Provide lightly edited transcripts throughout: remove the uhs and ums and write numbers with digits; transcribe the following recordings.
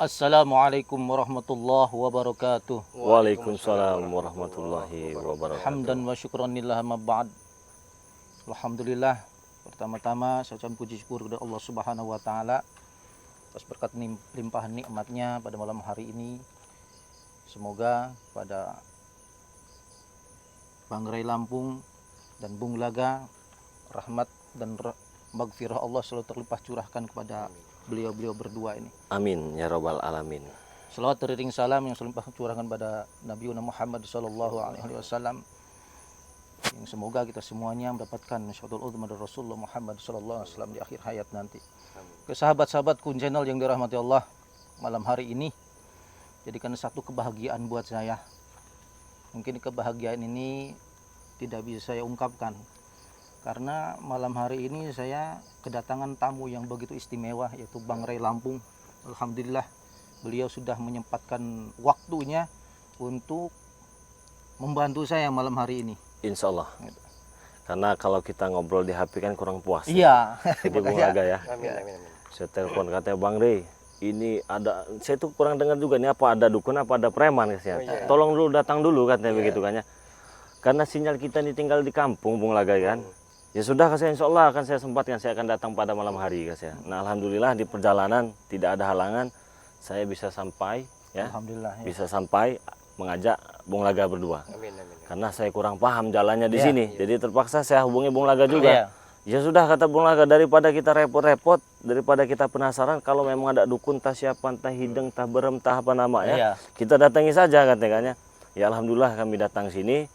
Assalamualaikum warahmatullahi wabarakatuh. Waalaikumsalam warahmatullahi wabarakatuh. Hamdan wa syukranillah ma ba'd. Alhamdulillah, pertama-tama saya ucapkan puji syukur kepada Allah Subhanahu wa taala atas berkat limpahan nikmatnya pada malam hari ini. Semoga pada Bangrai Lampung dan Bung Laga rahmat dan magfirah Allah selalu terlimpah curahkan kepada beliau-beliau berdua ini. Amin ya rabbal alamin. Selawat teriring salam yang selalu curahkan pada Nabi Muhammad sallallahu alaihi wasallam. Yang semoga kita semuanya mendapatkan syafatul uzma dari Rasulullah Muhammad sallallahu alaihi wasallam di akhir hayat nanti. Ke sahabat-sahabatku channel yang dirahmati Allah, malam hari ini jadikan satu kebahagiaan buat saya. Mungkin kebahagiaan ini tidak bisa saya ungkapkan karena malam hari ini saya kedatangan tamu yang begitu istimewa, yaitu Bangrai Lampung. Alhamdulillah beliau sudah menyempatkan waktunya untuk membantu saya malam hari ini. Insya Allah. Karena kalau kita ngobrol di HP kan kurang puas. Iya. Jadi Bung Laga ya. Amin. Saya telepon katanya Bang Rey, ini ada, saya tuh kurang dengar juga nih, apa ada dukun apa ada preman katanya. Tolong dulu datang dulu katanya begitu kan ya. Karena sinyal kita ini tinggal di kampung Bung Laga kan. Ya sudah kasih, insya Allah akan saya sempatkan, saya akan datang pada malam hari kasih. Nah alhamdulillah di perjalanan tidak ada halangan, saya bisa sampai ya. Alhamdulillah. Ya. Bisa sampai mengajak Bung Laga berdua. Amin. Karena saya kurang paham jalannya di sini, jadi terpaksa saya hubungi Bung Laga juga. Ya sudah kata Bung Laga, daripada kita repot-repot, daripada kita penasaran, kalau memang ada dukun tah siapan tah hideng tah berem tah apa namanya, kita datangi saja katanya. Ya alhamdulillah kami datang sini.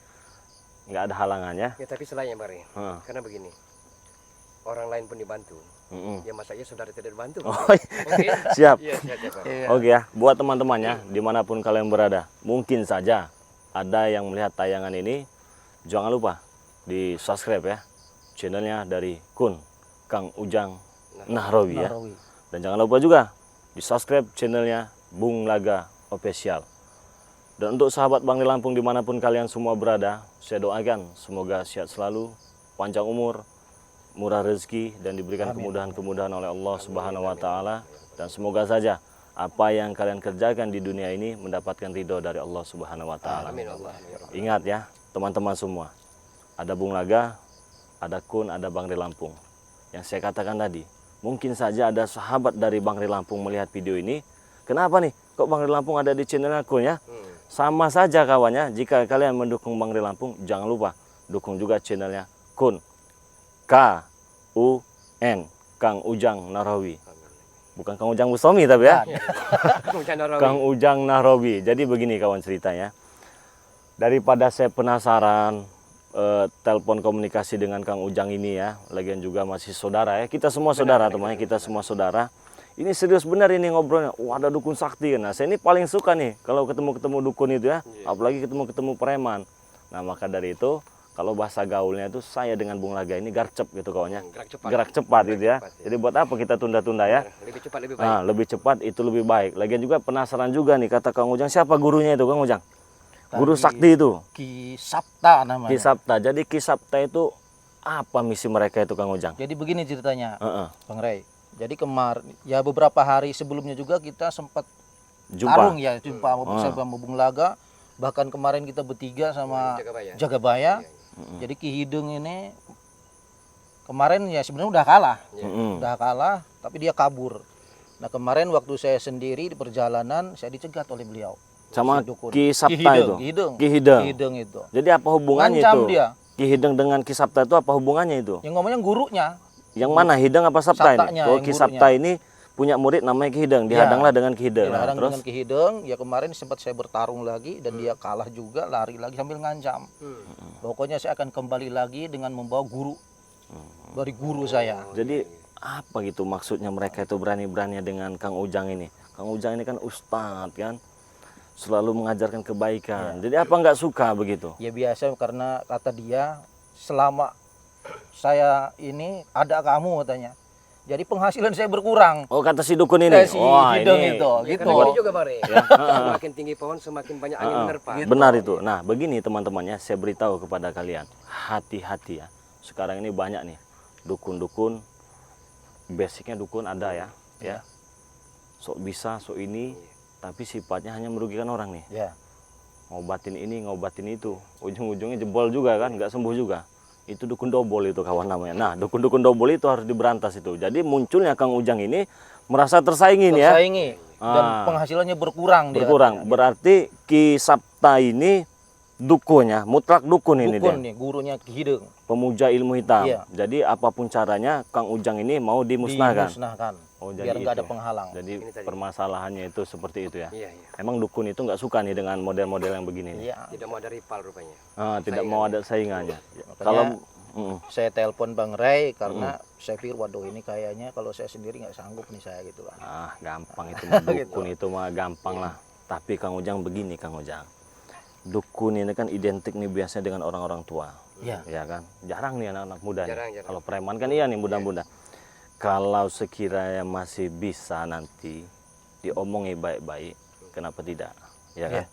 Nggak ada halangannya. Ya tapi selainnya Bang Rey, karena begini, orang lain pun dibantu, ya masa iya saudara tidak dibantu. Oh, okay. Siap. Iya. Oke ya, buat teman-temannya dimanapun kalian berada, mungkin saja ada yang melihat tayangan ini, jangan lupa di subscribe ya channelnya dari Kun Kang Ujang Nahrawi ya. Dan jangan lupa juga di subscribe channelnya Bung Laga Official. Dan untuk sahabat Bangrai Lampung dimanapun kalian semua berada, saya doakan semoga sehat selalu, panjang umur, murah rezeki, dan diberikan kemudahan-kemudahan oleh Allah Subhanahu wa Ta'ala. Dan semoga saja apa yang kalian kerjakan di dunia ini mendapatkan ridho dari Allah Subhanahu wa Ta'ala. Ingat ya teman-teman semua, ada Bung Laga, ada Kun, ada Bangrai Lampung. Yang saya katakan tadi, mungkin saja ada sahabat dari Bangrai Lampung melihat video ini. Kenapa nih? Kok Bangrai Lampung ada di channel Kun ya? Sama saja kawannya, jika kalian mendukung Bangrai Lampung, jangan lupa dukung juga channelnya Kun K-U-N, Kang Ujang Nahrawi. Bukan Kang Ujang Bustomi tapi ya. Kang Ujang Nahrawi. Jadi begini kawan ceritanya. Daripada saya penasaran telepon komunikasi dengan Kang Ujang ini ya, lagian juga masih saudara ya. Kita semua saudara temannya, kita semua saudara. Ini serius benar ini ngobrolnya. Wah, ada dukun sakti. Nah, saya ini paling suka nih kalau ketemu dukun itu ya. Apalagi ketemu preman. Nah, maka dari itu kalau bahasa gaulnya itu saya dengan Bung Laga ini garcep gitu kawannya. Gerak cepat gitu ya. Jadi buat apa kita tunda-tunda ya? Lebih cepat lebih baik. Nah, lebih cepat itu lebih baik. Lagian juga penasaran juga nih kata Kang Ujang, siapa gurunya itu Kang Ujang? Guru sakti itu. Ki Sapta namanya. Ki Sapta. Jadi Ki Sapta itu apa misi mereka itu Kang Ujang? Jadi begini ceritanya, Bang Rey. Jadi kemarin, ya beberapa hari sebelumnya juga kita sempat jumpa sama Bung Laga. Bahkan kemarin kita bertiga sama Jagabaya. Jadi Ki Hideng ini kemarin ya sebenarnya udah kalah, tapi dia kabur. Nah kemarin waktu saya sendiri di perjalanan, saya dicegat oleh beliau. Sama Ki Sapta itu? Ki Hideng itu. Jadi apa hubungannya itu? Dia. Ki Hideng dengan Ki Sapta itu apa hubungannya itu? Yang ngomongnya gurunya. Yang mana, Hideng apa Sapta ini? Oh, Ki Sapta ini punya murid namanya Ki Hideng, dihadanglah dengan Ki Hideng. Dihadang dengan Ki Hideng, ya kemarin sempat saya bertarung lagi dan dia kalah juga, lari lagi sambil ngancam. Pokoknya saya akan kembali lagi dengan membawa guru dari guru saya. Jadi apa gitu maksudnya mereka itu berani-berani dengan Kang Ujang ini? Kang Ujang ini kan ustadz kan, selalu mengajarkan kebaikan. Jadi apa nggak suka begitu? Ya biasa, karena kata dia selama saya ini ada kamu katanya. Jadi penghasilan saya berkurang. Oh, kata si dukun ini. Si Hideng itu, gitu. Karena ini juga Bang Rey. Semakin tinggi pohon semakin banyak angin menerpa. Gitu. Benar itu. Nah, begini teman-temannya, saya beritahu kepada kalian, hati-hati ya. Sekarang ini banyak nih dukun-dukun, basicnya dukun ada ya. sok bisa, sok ini, tapi sifatnya hanya merugikan orang nih. Ya. Ngobatin ini, ngobatin itu, ujung-ujungnya jebol juga kan, nggak sembuh juga. Itu dukun dobol itu kawan namanya. Nah, dukun-dukun dobol itu harus diberantas itu. Jadi munculnya Kang Ujang ini merasa tersaingi nih ya. Tersaingi dan penghasilannya berkurang dia. Berkurang. Berarti Ki Sapta ini dukunnya, mutlak dukun ini Dukun dia. nih, gurunya Ki Hideng. Pemuja ilmu hitam. Iya. Jadi apapun caranya Kang Ujang ini mau dimusnahkan. Dimusnahkan. Oh, Biar jadi nggak itu ada ya. penghalang. Jadi Ini tadi. permasalahannya itu seperti itu ya. Iya, iya. Emang dukun itu nggak suka nih dengan model-model yang begini nih. Iya. Tidak mau ada rival rupanya. Tidak mau ada saingannya. Makanya Kalau saya telepon Bang Ray karena saya pikir waduh ini kayaknya kalau saya sendiri nggak sanggup nih saya gitu lah. gampang itu mah dukun itu mah gampang lah. Tapi Kang Ujang begini Kang Ujang. Dukun ini kan identik nih biasanya dengan orang-orang tua. Iya. Ya kan? Jarang nih anak-anak muda nih. Jarang. Kalau preman kan iya nih muda-muda. Kalau sekiranya masih bisa nanti diomongi baik-baik, kenapa tidak? Ya kan?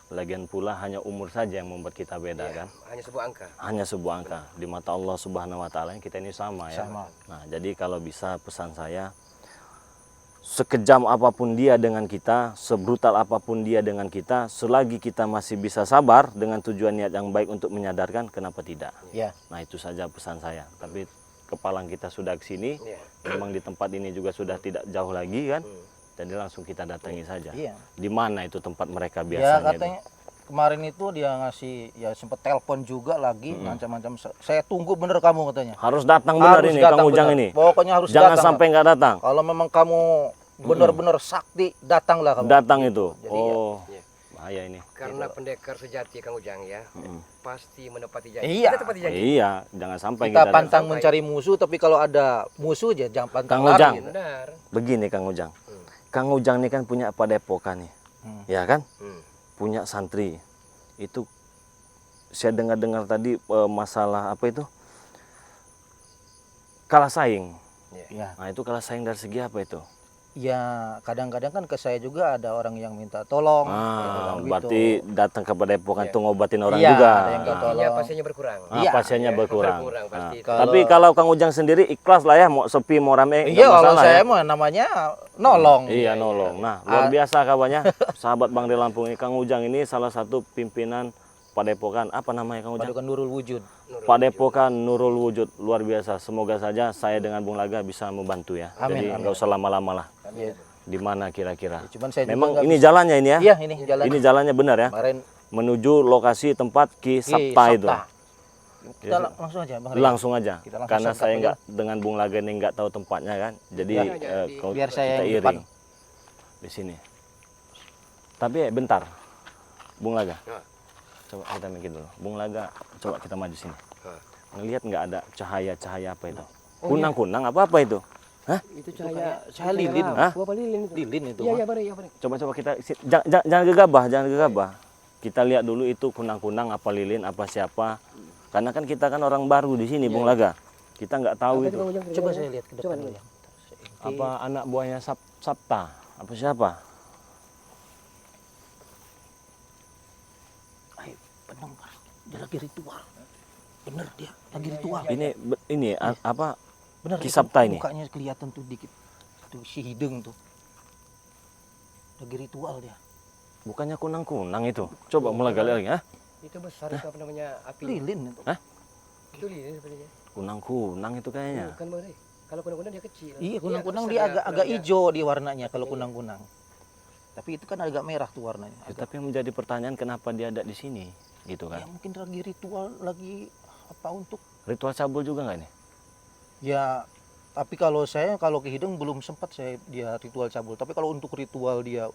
Lagian pula hanya umur saja yang membuat kita beda kan? Hanya sebuah angka. Hanya sebuah angka. Di mata Allah Subhanahu wa taala kita ini sama ya. Sama. Nah, jadi kalau bisa pesan saya, sekejam apapun dia dengan kita, sebrutal apapun dia dengan kita, selagi kita masih bisa sabar dengan tujuan niat yang baik untuk menyadarkan, kenapa tidak? Iya. Nah, itu saja pesan saya. Tapi kepalang kita sudah ke sini, Iya. memang di tempat ini juga sudah tidak jauh lagi kan? Jadi langsung kita datangi saja. Iya. Di mana itu tempat mereka Ya biasanya? katanya kemarin itu dia ngasih ya sempet telepon juga lagi macam-macam. Saya tunggu bener kamu katanya. Harus datang benar Harus ini datang Kang Ujang bener. ini. Pokoknya harus Jangan datang. sampai nggak datang. Kalau memang kamu benar-benar sakti, datanglah kamu. Datang itu. Jadi ya, Oh, Iya. bahaya ini. Karena pendekar sejati Kang Ujang ya, pasti menepati janji. Iya. Kita tepati janji. Iya, jangan sampai kita kita pantang mencari musuh, tapi kalau ada musuh aja jangan pantang Kang Ujang. lari. Gitu. Benar. Begini Kang Ujang. Kang Ujang ini kan punya padepokan nih. Ya kan? Punya santri. Itu saya dengar-dengar tadi masalah apa itu? Kalah saing. Ya. Nah, itu kalah saing dari segi apa itu? Ya kadang-kadang kan ke saya juga ada orang yang minta tolong. gitu. Berarti datang ke padepokan tuh ngobatin orang Iya, juga. ada yang minta Artinya tolong. pasiennya berkurang. Iya. Pasiennya berkurang. Berkurang Nah, pasti. tapi kalau Kang Ujang sendiri ikhlas lah ya, mau sepi mau rame nggak Iya, kalau masalah saya ya. mah namanya nolong. Iya nolong. Nah luar biasa kabarnya, sahabat Bang di Lampung ini Kang Ujang ini salah satu pimpinan padepokan apa namanya Kang Ujang? Padukan Nurul Wujud. Padepokan Nurul Wujud, luar biasa. Semoga saja saya dengan Bung Laga bisa membantu ya. Amin, Jadi amin. nggak usah lama-lama lah. Iya. Di mana kira-kira? Cuman saya juga Memang nggak ini bisa. jalannya ini ya? Iya, ini jalan. Ini jalannya benar ya? Kemarin Menuju lokasi tempat Ki Sapta itu. Kita langsung aja, Bang Ray. Langsung aja. Kita langsung Karena santap saya aja. nggak dengan Bung Laga ini nggak tahu tempatnya kan. Jadi kalau Biar saya kita yang depan. iring di sini. Tapi bentar, Bung Laga. Ya. Coba kita mikir dulu. Bung Laga, coba kita maju sini. Ya. Ngelihat nggak ada cahaya-cahaya apa itu? Oh, Kunang-kunang apa itu? Hah? Itu cahaya cahaya lilin. Hah? Apa lilin itu? Lilin itu. Iya, Bang. iya, benar, iya, benar. Coba-coba kita jangan gegabah, jangan gegabah. Kita lihat dulu itu kunang-kunang apa lilin apa siapa. Karena kan kita kan orang baru di sini, Bung Laga. Kita nggak tahu itu. Coba saya lihat ke depan dulu. Apa anak buahnya Sapta? Apa siapa? Ayo, benar, Bang. Dia lagi ritual. Bener dia, lagi ritual. Ini apa? Bener. Ki itu Sapta ini. Mukanya kelihatan tuh dikit. Tuh si hidung tuh. Lagi ritual dia. Bukannya kunang-kunang itu. Coba mulai gali lagi, ah? Itu besar itu apa namanya? Api. Lilin itu. Hah? Itu lilin sepertinya. Kunang-kunang itu kayaknya. Bukan, Bang Ray. Kalau kunang-kunang dia kecil. Iya, kunang-kunang besar dia ya, agak kunangnya. hijau dia warnanya kalau kunang-kunang. Tapi itu kan agak merah tuh warnanya. Ya, tapi yang menjadi pertanyaan kenapa dia ada di sini, gitu Ya kan? mungkin lagi ritual, lagi apa untuk Ritual cabul juga nggak nih? ya. Tapi kalau saya kalau ke hidung belum sempat saya dia ritual cabul. Tapi kalau untuk ritual dia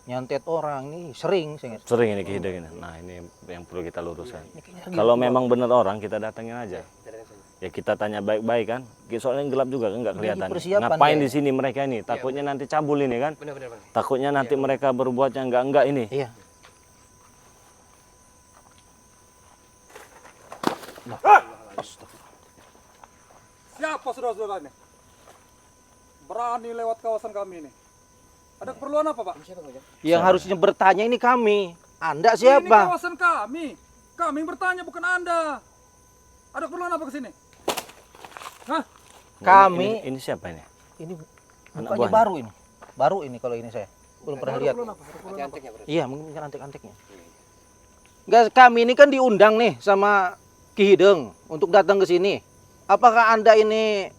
nyantet orang ini sering saya. Sering ini kehidung ini. Nah ini yang perlu kita luruskan. Ini kayaknya lagi Kalau ritual. memang benar orang kita datangin aja. Kita lihat saja. Ya kita tanya baik-baik kan. Soalnya gelap juga kan nggak Lagi kelihatan. persiapan Ngapain dia. di sini mereka ini? Takutnya nanti cabul ini kan. Benar, Bang. Takutnya nanti mereka berbuat yang enggak ini. Iya. Siapa saudara-saudara ini? Berani lewat kawasan kami ini. Ada keperluan apa, Pak? Siapa, Bang Ujang? Yang harusnya bertanya ini kami. Anda Ini siapa? kawasan kami. Kami yang bertanya bukan Anda. Ada keperluan apa ke sini? Hah? Kami Ini siapa ini? ini Anak bukannya buahnya? baru ini. Baru ini kalau ini saya. Belum pernah lihat. Antek-anteknya berarti. Iya, mungkin antek-anteknya. Guys, kami ini kan diundang nih sama Ki Hideng untuk datang ke sini. Apakah Anda ini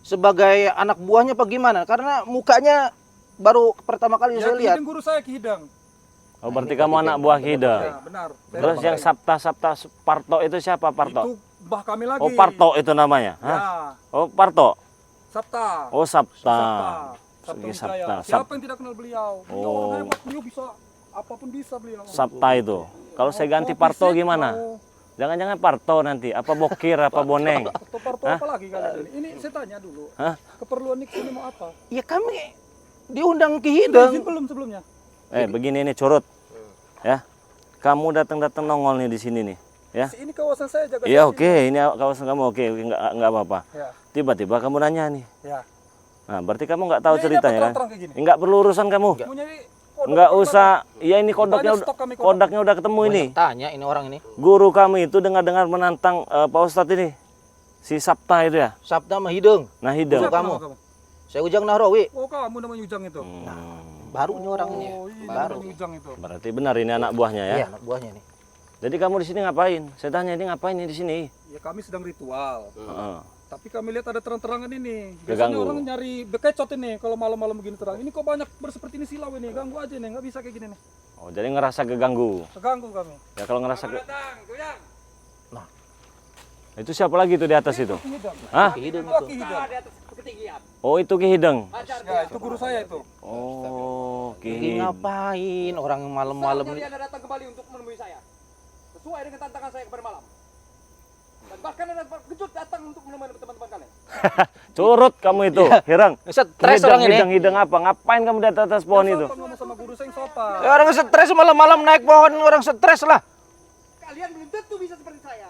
sebagai anak buahnya apa gimana? Karena mukanya baru pertama kali Ya, saya Ki lihat. Hideng guru saya Ki Hideng. Oh, berarti kamu anak buah Ki Hideng. Ya, benar. Saya Terus yang Sabta Parto itu siapa Parto? itu bah kami lagi. Oh, Parto itu namanya. Ya, Hah? Oh, Parto. Sabta. Oh, Sabta. Sabta Segi Wijaya. Sabta. Siapa yang tidak kenal beliau? Beliau Oh. orang hebat, beliau bisa apapun bisa beliau. Sabta itu. Kalau saya ganti Mau Parto fisik, gimana? mau Jangan-jangan Parto nanti. Apa Bokir, apa Boneng? Parto apa lagi kalian ini? Ini saya tanya dulu. Hah? Keperluan Nik sini mau apa? Ya kami diundang Ki Sudah izin Hideng. belum sebelumnya? Begini nih curut. Ya. Kamu datang-datang nongol nih di sini nih. Ya. Ini kawasan saya jaga. Iya, sini. oke. Ini kawasan kamu oke, enggak apa-apa. Ya, Tiba-tiba kamu nanya nih. ya. Nah, berarti kamu nggak tahu Ya, ini ceritanya apa kan? terang-terang kayak gini? Enggak perlu urusan kamu. Mau nyari kodok Enggak apa usah. Ya ini kodoknya Banyak stok kami kodok. kodaknya udah ketemu ini. Banyak tanya ini orang ini. Guru kami itu dengar-dengar menantang Pak Ustadz ini. Si Sabta itu ya. Sabda sama Hideng. Nah, gimana? Hideng. Siapa? Siapa kamu? nama kamu? Saya Ujang Nahrawi. Oh, kamu namanya Ujang itu. Baru ini orang ini. Oh, iya, Baru. namanya Ujang itu. Berarti benar ini anak buahnya ya. Iya, anak buahnya nih. Jadi kamu di sini ngapain? Saya tanya ini ngapain nih di sini? Ya kami sedang ritual. Heeh. Tapi kami lihat ada terang-terangan ini. Biasanya Keganggu. orang nyari bekecot ini kalau malam-malam begini terang. Ini kok banyak seperti ini silau ini. Ganggu aja nih, nggak bisa kayak gini nih. Oh, jadi ngerasa keganggu. Keganggu kami. Ya kalau ngerasa Datang, Ujang. itu siapa lagi tuh di atas itu? Ki Hideng. Hah? Ki Hideng Oh, itu. Ki Hideng. Oh, itu Ki Hideng. Ya, itu guru saya itu. Oh, Ki Ki Hideng. ngapain orang malam-malam ini? Anda datang kembali untuk menemui saya. Sesuai dengan tantangan saya kemarin malam. Dan bahkan Anda kejut datang untuk menemui teman-teman kalian. Curut kamu itu, Hirang. Stres orang ini. Hideng apa? Ngapain kamu di atas pohon itu? Sopan ngomong sama guru saya yang sopan. Ya, orang stres malam-malam naik pohon, orang stres lah. Kalian belum tentu bisa seperti saya.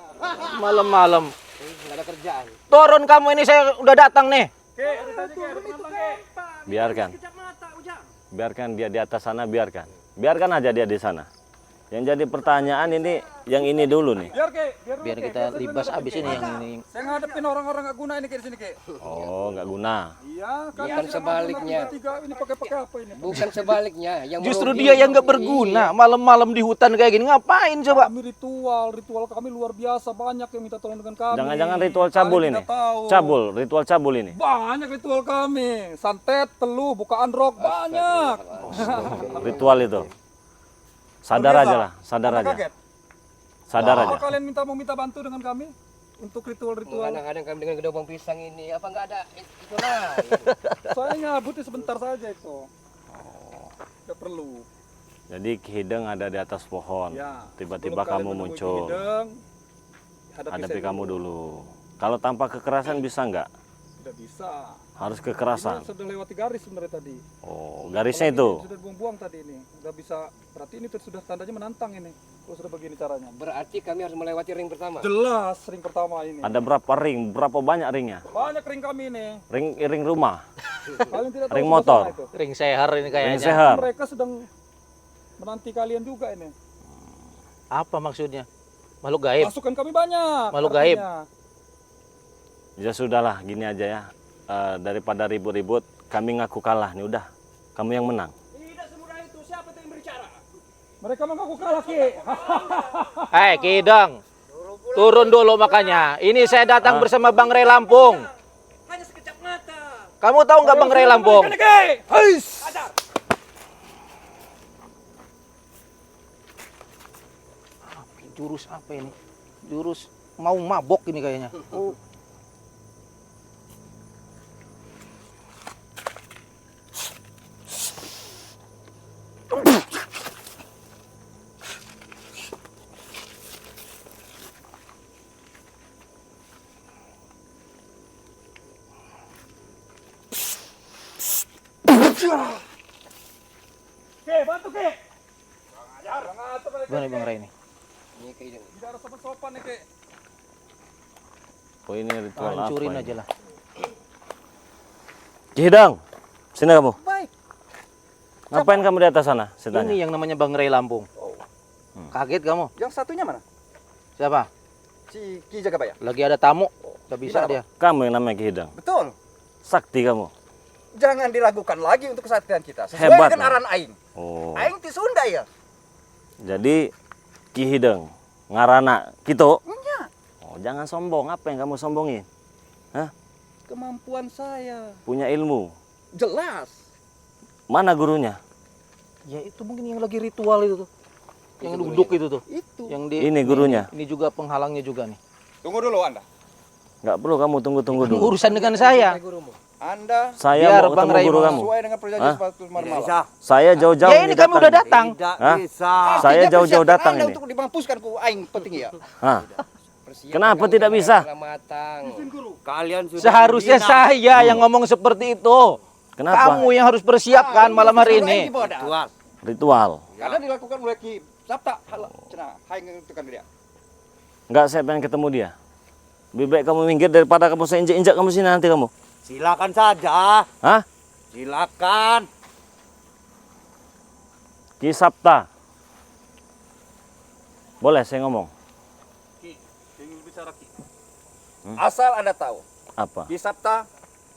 Malam-malam. Nggak ada kerjaan. Turun kamu ini, saya udah datang nih. Oke, ada tanya Ki, ada penantang Ki. Biarkan. Sekejap mata, Ujang. Biarkan dia di atas sana, biarkan. Biarkan aja dia di sana. Yang jadi pertanyaan ini, yang ini dulu nih. Biar Ki, biar dulu, Biar Ki. kita saya libas ngadepin, abis Ki. ini yang ini. Saya ngadepin orang-orang nggak guna ini Ki di sini Ki. Oh, nggak guna. Iya, kalian Bukan tidak sebaliknya. mau tiga ini pakai apa ini? Bukan sebaliknya. Yang Justru merugi. dia yang nggak berguna. Malam-malam di hutan kayak gini, ngapain coba? Kami ritual kami luar biasa, banyak yang minta tolong dengan kami. Jangan-jangan ritual cabul Kalian ini. tidak tahu. Cabul, ritual cabul ini. Banyak ritual kami. Santet, teluh, bukaan rok, banyak. Ritual itu. Sadar Pemirsa, aja lah, sadar Anda aja. kaget? Sadar Apa aja. kalian mau minta bantu dengan kami untuk ritual-ritual? Kadang-kadang kami dengan gedobong pisang ini, apa nggak ada itu lain. Saya nyabut sebentar saja itu. Tidak perlu. Jadi Ki Hideng ada di atas pohon. Ya. Tiba-tiba sebelum kalian kamu menemui muncul. Ki Hideng, Hadapi saya kamu dulu. Kalau tanpa kekerasan bisa nggak? Tidak bisa. Harus Ini kekerasan. sudah lewati garis sebenarnya tadi. Oh, garisnya itu. Ini sudah buang-buang tadi ini. Udah bisa. Berarti ini sudah tandanya menantang ini. Kalau sudah begini caranya. Berarti kami harus melewati ring pertama. Jelas ring pertama ini. Ada berapa ring? Berapa banyak ringnya? Banyak ring kami ini. Ring rumah, Kalian tidak tahu Ring suasana motor. itu. Ring seher ini ring kayaknya. seher. Mereka sedang menanti kalian juga ini. Apa maksudnya? Makhluk gaib. Masukan kami banyak. Makhluk gaib. artinya. Ya sudahlah, gini aja ya. Daripada ribut-ribut, kami ngaku kalah nih udah. Kamu yang menang. Tidak semudah itu. Siapa yang berbicara? Mereka mengaku kalah Ki. Ki Hideng. Turun dulu makanya. Ini saya datang bersama Bang Ray Lampung. Hanya sekejap mata. Kamu tahu nggak Bang Ray Lampung? Heis. Jurus apa ini? Jurus mau mabok ini kayaknya. Oh. Ki, bantu Ki. Kurang ajar kali, Ki. Gimana Bang Ray ini? Ini Ki Hideng. Tidak ada sopan-sopan nih Ki. Oh ini ritual apa Hancurin ini? aja lah. Ki Hideng, sini kamu. Baik. Ngapain kamu di atas sana? Saya tanya. Ini yang namanya Bang Ray Lampung. Kaget kamu? Yang satunya mana? Siapa? Si Ki Jagabaya. Lagi ada tamu. Gak bisa Gimana, dia. Kamu yang namanya Ki Hideng. Betul. Sakti kamu. Jangan diragukan lagi untuk kesaktian kita. Sesuai Hebat, dengan Bang. aran aing. Oh. Aing ti Sunda ya. Jadi Ki Hideng ngarana kito. Nya, Oh, jangan sombong. Apa yang kamu sombongin? Hah? kemampuan saya. Punya ilmu. Jelas. Mana gurunya? Ya itu mungkin yang lagi ritual itu tuh. Yang duduk itu tuh. Itu. Yang di Ini gurunya. Ini juga penghalangnya juga nih. Tunggu dulu Anda. Nggak perlu kamu tunggu-tunggu dulu. Urusan dengan saya. Anda Saya Biar mau Bang ketemu Ray guru mau kamu. sesuai dengan perjanjian Hah? sepatu malam. Saya jauh-jauh Ya ini kami udah datang. Hah? Saya jauh-jauh datang ini. untuk dimampuskan ku aing penting ya. Hah? Kenapa tidak bisa? Kalian sudah Seharusnya saya yang ngomong seperti itu. Kenapa? Kamu yang harus persiapkan malam hari ini. Ritual. Karena dilakukan oleh Ki Sabta. Cenah, hayang itu kan dia. Nggak, saya pengen ketemu dia. Lebih baik kamu minggir daripada kamu saya injak-injak kamu sini nanti kamu. Silakan saja. Hah? Silakan. Ki Sabta. Boleh saya ngomong? Asal Anda tahu, Apa? Ki Sabta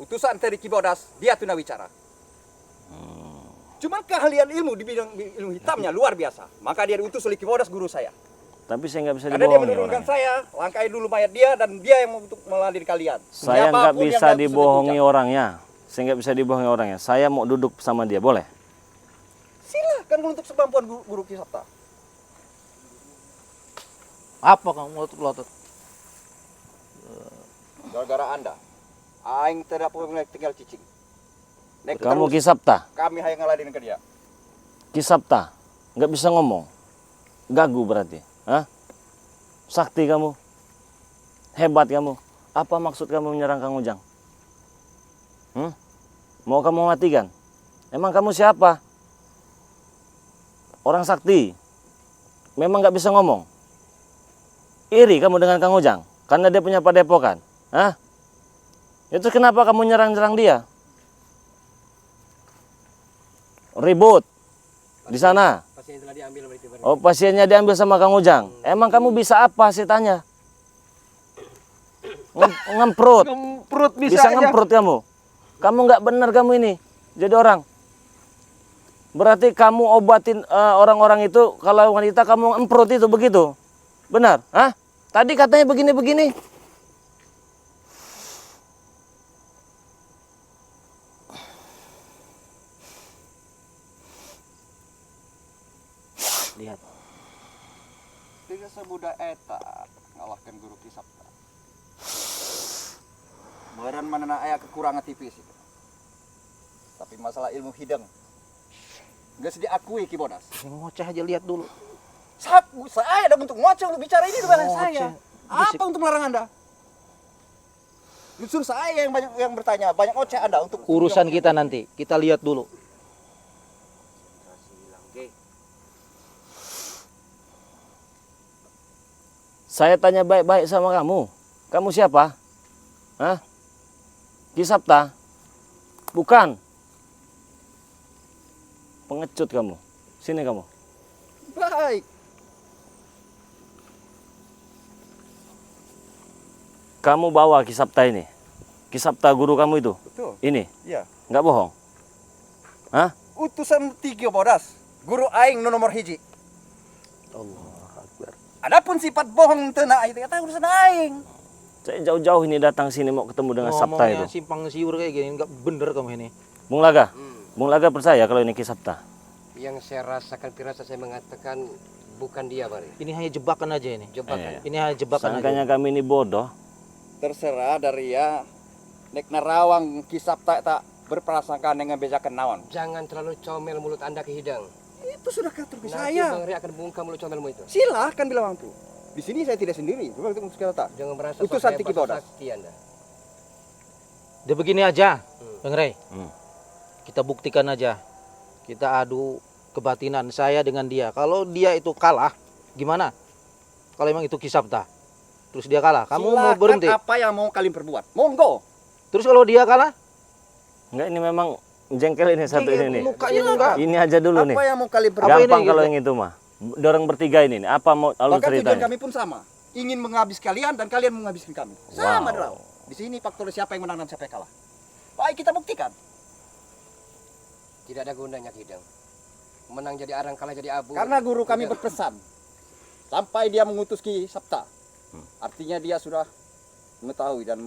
utusan dari Ki Bodas, dia tunawicara. Cuman keahlian ilmu di bidang ilmu hitamnya luar biasa. Maka dia diutus oleh Ki Bodas, guru saya. Tapi saya nggak bisa Karena dia dibohongi menurunkan orangnya. saya, langkai dulu mayat dia dan dia yang untuk meladeni kalian. Saya nggak Siapapun yang bisa dalam dibohongi kesulitan. orangnya. Saya nggak bisa dibohongi orangnya. Saya mau duduk sama dia, boleh? Silahkan untuk semampuan guru Ki Sabta. Apa kamu melotot-melotot? Gara-gara Anda, aing tidak boleh tinggal cicing. Nek Kamu terus, Ki Sabta. kami hayang ngeladenin ke dia. Ki Sabta. Nggak bisa ngomong. Gagu berarti. Hah? Sakti kamu. Hebat kamu. Apa maksud kamu menyerang Kang Ujang? Mau kamu matikan? Emang kamu siapa? Orang sakti. Memang nggak bisa ngomong. Iri kamu dengan Kang Ujang karena dia punya padepokan. Hah? Itu kenapa kamu nyerang-nyerang dia? Ribut di sana. Pasien telah diambil berarti. Oh, pasiennya diambil sama Kang Ujang. Emang kamu bisa apa sih tanya? Ngemprut. Ngemprut Bisa ngemprut kamu. Kamu nggak benar kamu ini. Jadi orang. Berarti kamu obatin orang-orang itu kalau wanita kamu ngemprut itu begitu. Benar? Hah? Tadi katanya begini-begini. Lihat. Tidak semudah eta ngalahkan guru Ki Sabta. Meureun manehna aya kekurangan tipis itu. Tapi masalah ilmu hideng geus diakui Ki Bodas. Yang ngoceh aja lihat dulu. Saya ada untuk ngoceh untuk bicara ini dengan Ngoceh. saya. Apa untuk melarang Anda? Justru saya yang banyak yang bertanya, banyak ngoceh Anda untuk Urusan kita nanti. Kita lihat dulu. Saya tanya baik-baik sama kamu. Kamu siapa? Hah? Ki Sabta? Bukan. Pengecut kamu. Sini kamu. baik. Kamu bawa Ki Sabta ini. Ki Sabta guru kamu itu. Betul. Ini. Iya. Nggak bohong. Hah? Utusan 3 Bodas, guru aing nu nomor hiji. Allah Akbar. Adapun sifat bohong teu na itu kata urusan aing. Saya jauh-jauh ini datang sini mau ketemu dengan Sabta Ngomongnya itu. simpang siur kayak gini nggak bener kamu ini. Bung Laga. Bung Laga percaya kalau ini Ki Sabta. Yang saya rasakan firasat saya mengatakan bukan dia, Mari. Ini hanya jebakan aja ini. Jebakan. Ini hanya jebakan Sangkanya aja. kami ini bodoh. Terserah dari ya nek narawang Ki Sabta tak berprasangka dengan bejakan naon. Jangan terlalu comel mulut Anda ke hidang. Itu sudah katur Nanti saya. Bang Ri akan bungkam mulut comelmu itu. Silahkan bila mampu. Di sini saya tidak sendiri. Coba untuk sekali tak. Jangan merasa Utusan sok Tiki hebat, sok Bodas. sakti Anda. Udah begini aja, Bang Ray. Hmm. Kita buktikan aja. Kita adu kebatinan saya dengan dia. Kalau dia itu kalah, gimana? Kalau emang itu Ki Sabta, terus dia kalah, kamu mau Silakan berhenti? apa yang mau kalian perbuat. Monggo. Terus kalau dia kalah, Enggak, ini memang jengkel ini satu ini nih. mukanya enggak. Ini aja dulu nih. Apa yang mau kalian perbuat? Apa ini Gampang gitu? kalau yang itu mah. Dorong bertiga ini nih. Apa mau alur Bahkan tujuan ceritanya? kami pun sama. Ingin menghabis kalian dan kalian menghabiskan kami. Sama Wow. Draw. Di sini faktor siapa yang menang dan siapa yang kalah. Baik kita buktikan. Tidak ada gunanya Ki Hideng. Menang jadi arang, kalah jadi abu. Karena guru kami Tidak. berpesan sampai dia mengutus Ki Sabta. Artinya dia sudah mengetahui dan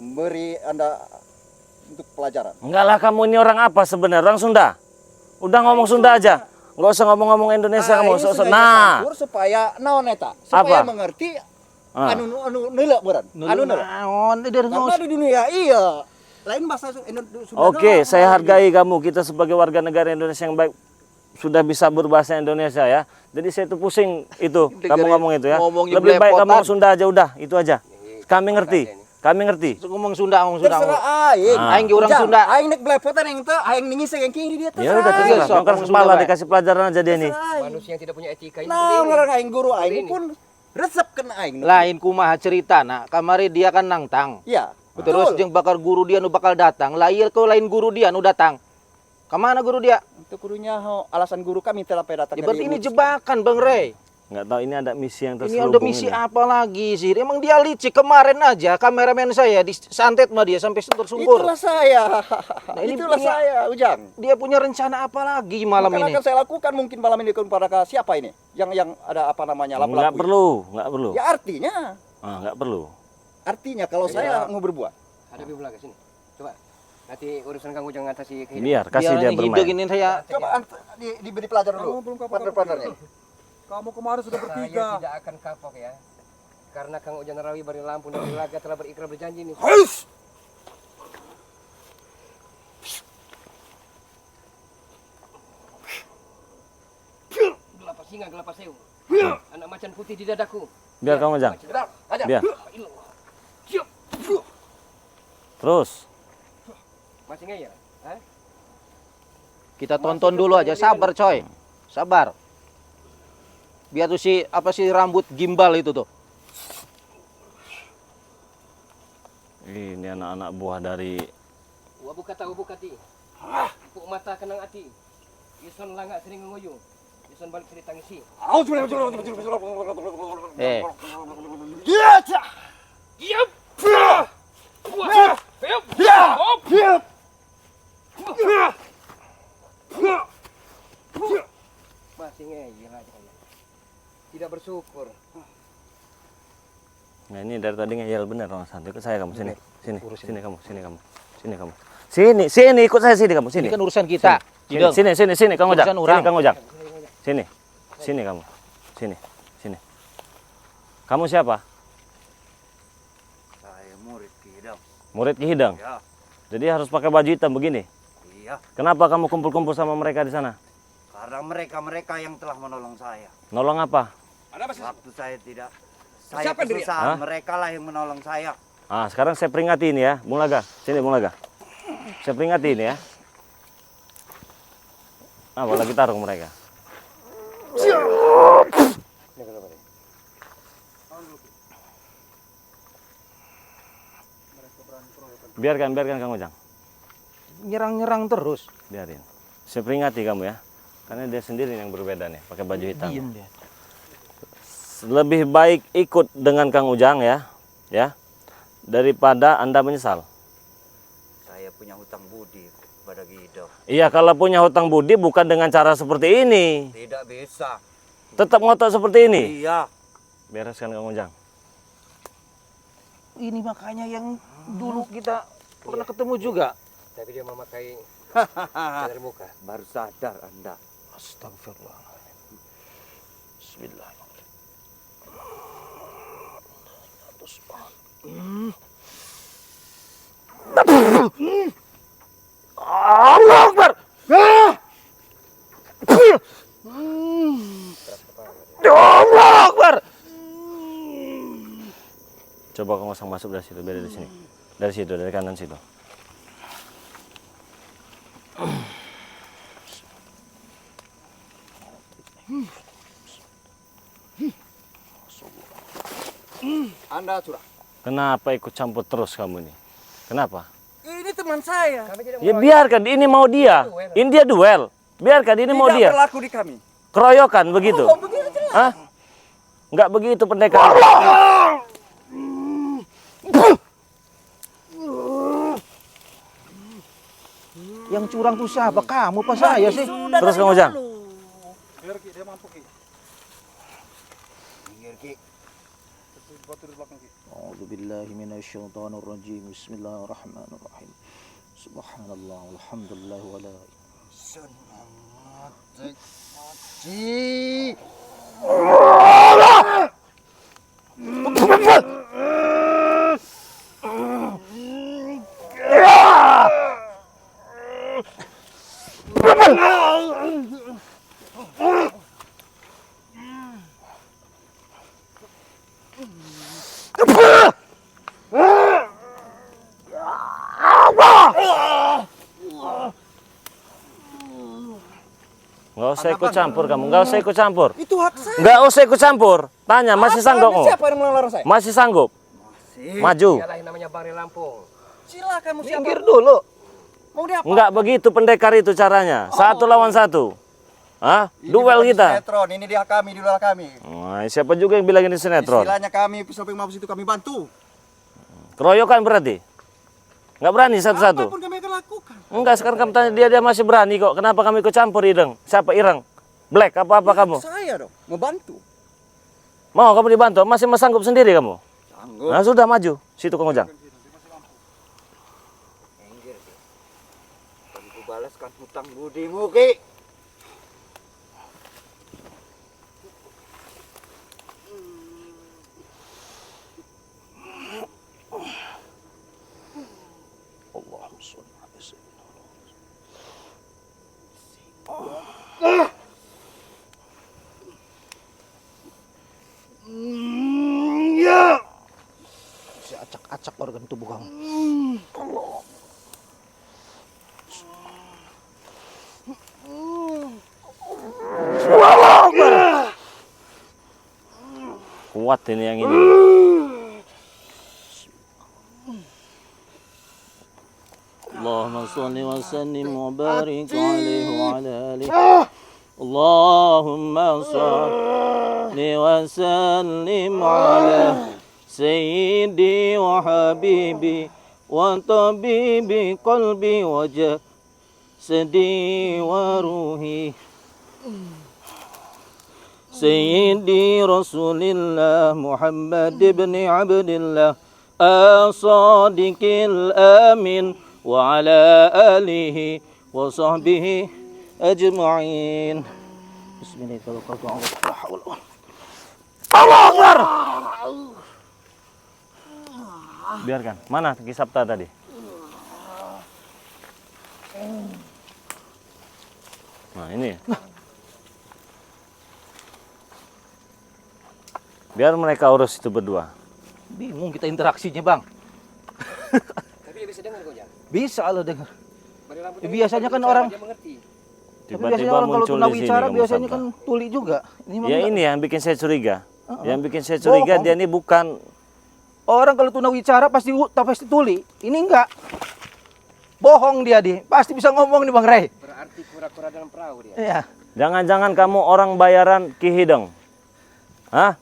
memberi Anda untuk pelajaran. Enggak lah, kamu ini orang apa sebenarnya? Orang Sunda. Udah ngomong Sunda aja. Enggak usah ngomong-ngomong Indonesia kamu. ini So, sengaja nah. campur supaya naon eta? Supaya Apa? mengerti Ah. anu neuleuh beuran. Anu neuleuh. naon Karena di dunia iya lain bahasa Sunda. Oke, saya hargai kamu. Kita sebagai warga negara Indonesia yang baik sudah bisa berbahasa Indonesia ya. Jadi saya tuh pusing itu kamu ngomong itu ya. ngomongnya Lebih baik kamu belepotan. Sunda aja udah, itu aja. Kami ngerti. Kami ngerti. ngomong Sunda. Terserah aing. Ah. Aing ge urang Ujang, Sunda. Aing nek belepotan yang teu aing ningisi yang kiri dia Ya udah Iya, terserah. sok, Bongkar ngomong kepala Sunda, Pak. dikasih pelajaran aja dia nih. Manusia yang tidak punya etika ini Nah, seperti ini. ngarang aing guru aing Seperti pun resep kena aing. Lain kumaha cerita nak. Kamari dia kan nangtang. Iya. Terus betul. jeung bakal guru dia nu bakal datang. Lain kau lain guru dia nu datang. Kemana guru dia? Untuk gurunya alasan guru kami telah datang Ya berarti ini diutus. jebakan Bang Rey. Nggak tahu ini ada misi yang Ini terselubung. ada misi apa lagi sih? Emang dia licik kemarin aja kameramen saya disantet sama dia sampai sungkur-sungkur. Itulah saya. Nah, ini Itulah punya- saya, Ujang. Dia punya rencana apa lagi malam Maka ini? akan saya lakukan mungkin malam ini kepada siapa ini? Yang ada apa namanya? Nggak Lapu-lapu. nggak perlu. Ya artinya, Nggak perlu. artinya kalau saya mau berbuat. Hadapi Bulaga sini. Coba. Nanti urusan Kang Ujang atasi Ki Hideng. Biar kasih dia Biar bermain. ini saya Coba diberi pelajaran dulu. Kamu belum kapok. Partner-partnernya. Kamu kemarin sudah Saya bertiga. tidak akan kapok ya. Karena Kang Ujang Narawi Bari Lampung dan Bulaga telah berikrar berjanji nih. Gelapa singa, gelapa sewu. Anak macan putih di dadaku. Biar kamu Jang. Biar. Terus. Masih ngeyel? Hah? kita tonton dulu aja. Sabar coy. Sabar. Biar tuh si apa sih rambut gimbal itu tuh. Ini anak-anak buah dari Wabu kata wabu kati. Puk mata kenang ati. Ison langak sering ngoyo. Ison balik sering tangisi. Eh, Masih ngeyel aja kamu. Tidak bersyukur. Nah ini dari tadi ngeyel bener orang santai. Ikut saya kamu sini. Sini kamu. Sini ikut saya sini kamu sini. ini kan urusan kita. Hideng. Sini Kang Ojak. Urusan Sini orang. Kang Ojak. Sini kamu. Sini. Kamu siapa? Saya murid Kidang. Murid Ki Hideng. Ya, Jadi harus pakai baju hitam begini. iya. Kenapa kamu kumpul-kumpul sama mereka di sana? Karena mereka yang telah menolong saya. Nolong apa? Ada apa sih? Waktu saya tidak saya Siapa diri? kesusahan, Hah? mereka lah yang menolong saya. Ah, sekarang saya peringati ini ya, Bung Laga. Sini Bung Laga. Saya peringati ini ya. Apa lagi tarung mereka? Biarkan Kang Ujang. Nyerang-nyerang terus. Biarin. Saya peringati kamu ya. Karena dia sendiri yang berbeda nih, pakai baju hitam. Diem dia. Lebih baik ikut dengan Kang Ujang ya. Ya. Daripada Anda menyesal. Saya punya hutang budi kepada Kidang. Iya, kalau punya hutang budi bukan dengan cara seperti ini. Tidak bisa. Tetap ngotot seperti ini. Iya. Bereskan Kang Ujang. Ini makanya yang dulu kita pernah ketemu juga. Tapi dia memakai dari muka. Baru sadar Anda. Astagfirullahaladzim. Bismillahirrahmanirrahim. Allah Akbar. Allah Akbar. Coba kamu masuk dari situ, biar dari sini. Dari situ, dari kanan situ. Anda curang. Kenapa ikut campur terus kamu nih? Kenapa? Ini teman saya. Kami tidak Ya biarkan, ini mau dia. Ini dia duel. Biarkan, ini mau dia. berlaku di kami. Keroyokan begitu. Hah? Enggak begitu pendekar. Yang curang tuh siapa? Kamu apa saya sih? Terus Kang Ujang. Biar Ki, dia mampu Ki. Minggir Ki. Terus batu di belakang Ki. A'udzubillahi minasyaitonirrajim. Bismillahirrahmanirrahim. Subhanallah walhamdulillah wala Nggak usah ikut campur kamu, nggak usah ikut campur. Itu hak saya. Nggak usah ikut campur. Tanya, masih sanggup kamu? Siapa yang melarang saya? Masih sanggup? Maju. Dialah yang namanya Bang Ri Lampung. Silakan mau siapa? minggir dulu. Mau dia apa? Nggak begitu pendekar itu caranya. 1 lawan 1. Hah? Ini Duel bukan kita. Sinetron, ini dia kami, di luar kami. Nah, siapa juga yang bilang ini sinetron? Istilahnya kami samping mabus itu kami bantu. Keroyokan berarti? Nggak berani satu-satu? Apapun kami akan lakukan. Enggak, sekarang kamu tanya dia masih berani kok. Kenapa kami ikut campur, Ireng? Siapa Ireng? Black apa-apa kamu? Saya dong, membantu. Mau kamu dibantu? Masih sanggup sendiri kamu? Sanggup. Nah sudah, maju. Situ Kang Ujang. Minggir Ki. Kami ku balaskan hutang budimu Ki. Allahumma sholli ala sayyidina si acak-acak organ tubuh kamu. Kuat ini yang ini. Allahumma sholli wa sallim wa barik alaihi wa ala alihi. Allahumma sholli wa sallim ala sayyidi wa habibi wa tabibi qalbi wa jasadi wa ruhi. سيدي رسول الله محمد بن عبد الله الصادق الآمين وعلى آله وصحبه أجمعين بسم الله توكلت على الله لا حول ولا قوة. Biarkan. Mana Ki Sabta tadi? Nah ini. Biar mereka urus itu berdua. Bingung kita interaksinya bang. Tapi dia bisa dengar kok, Ujang. Bisa lo dengar. Bang Ri Lampung Ya, ini biasanya kan bicara, orang- dia mengerti. Tapi Tiba-tiba biasanya orang kalau muncul di tunawicara sini biasanya kamu kan tuli juga. Ini mah Ya enggak. ini yang bikin saya curiga. Yang bikin saya curiga Bohong. dia ini bukan. Orang kalau tunawicara pasti tuli. Ini enggak. Bohong dia pasti bisa ngomong nih Bang Ray. Berarti kura-kura dalam perahu dia. Iya. Jangan-jangan kamu orang bayaran Ki Hideng. Hah?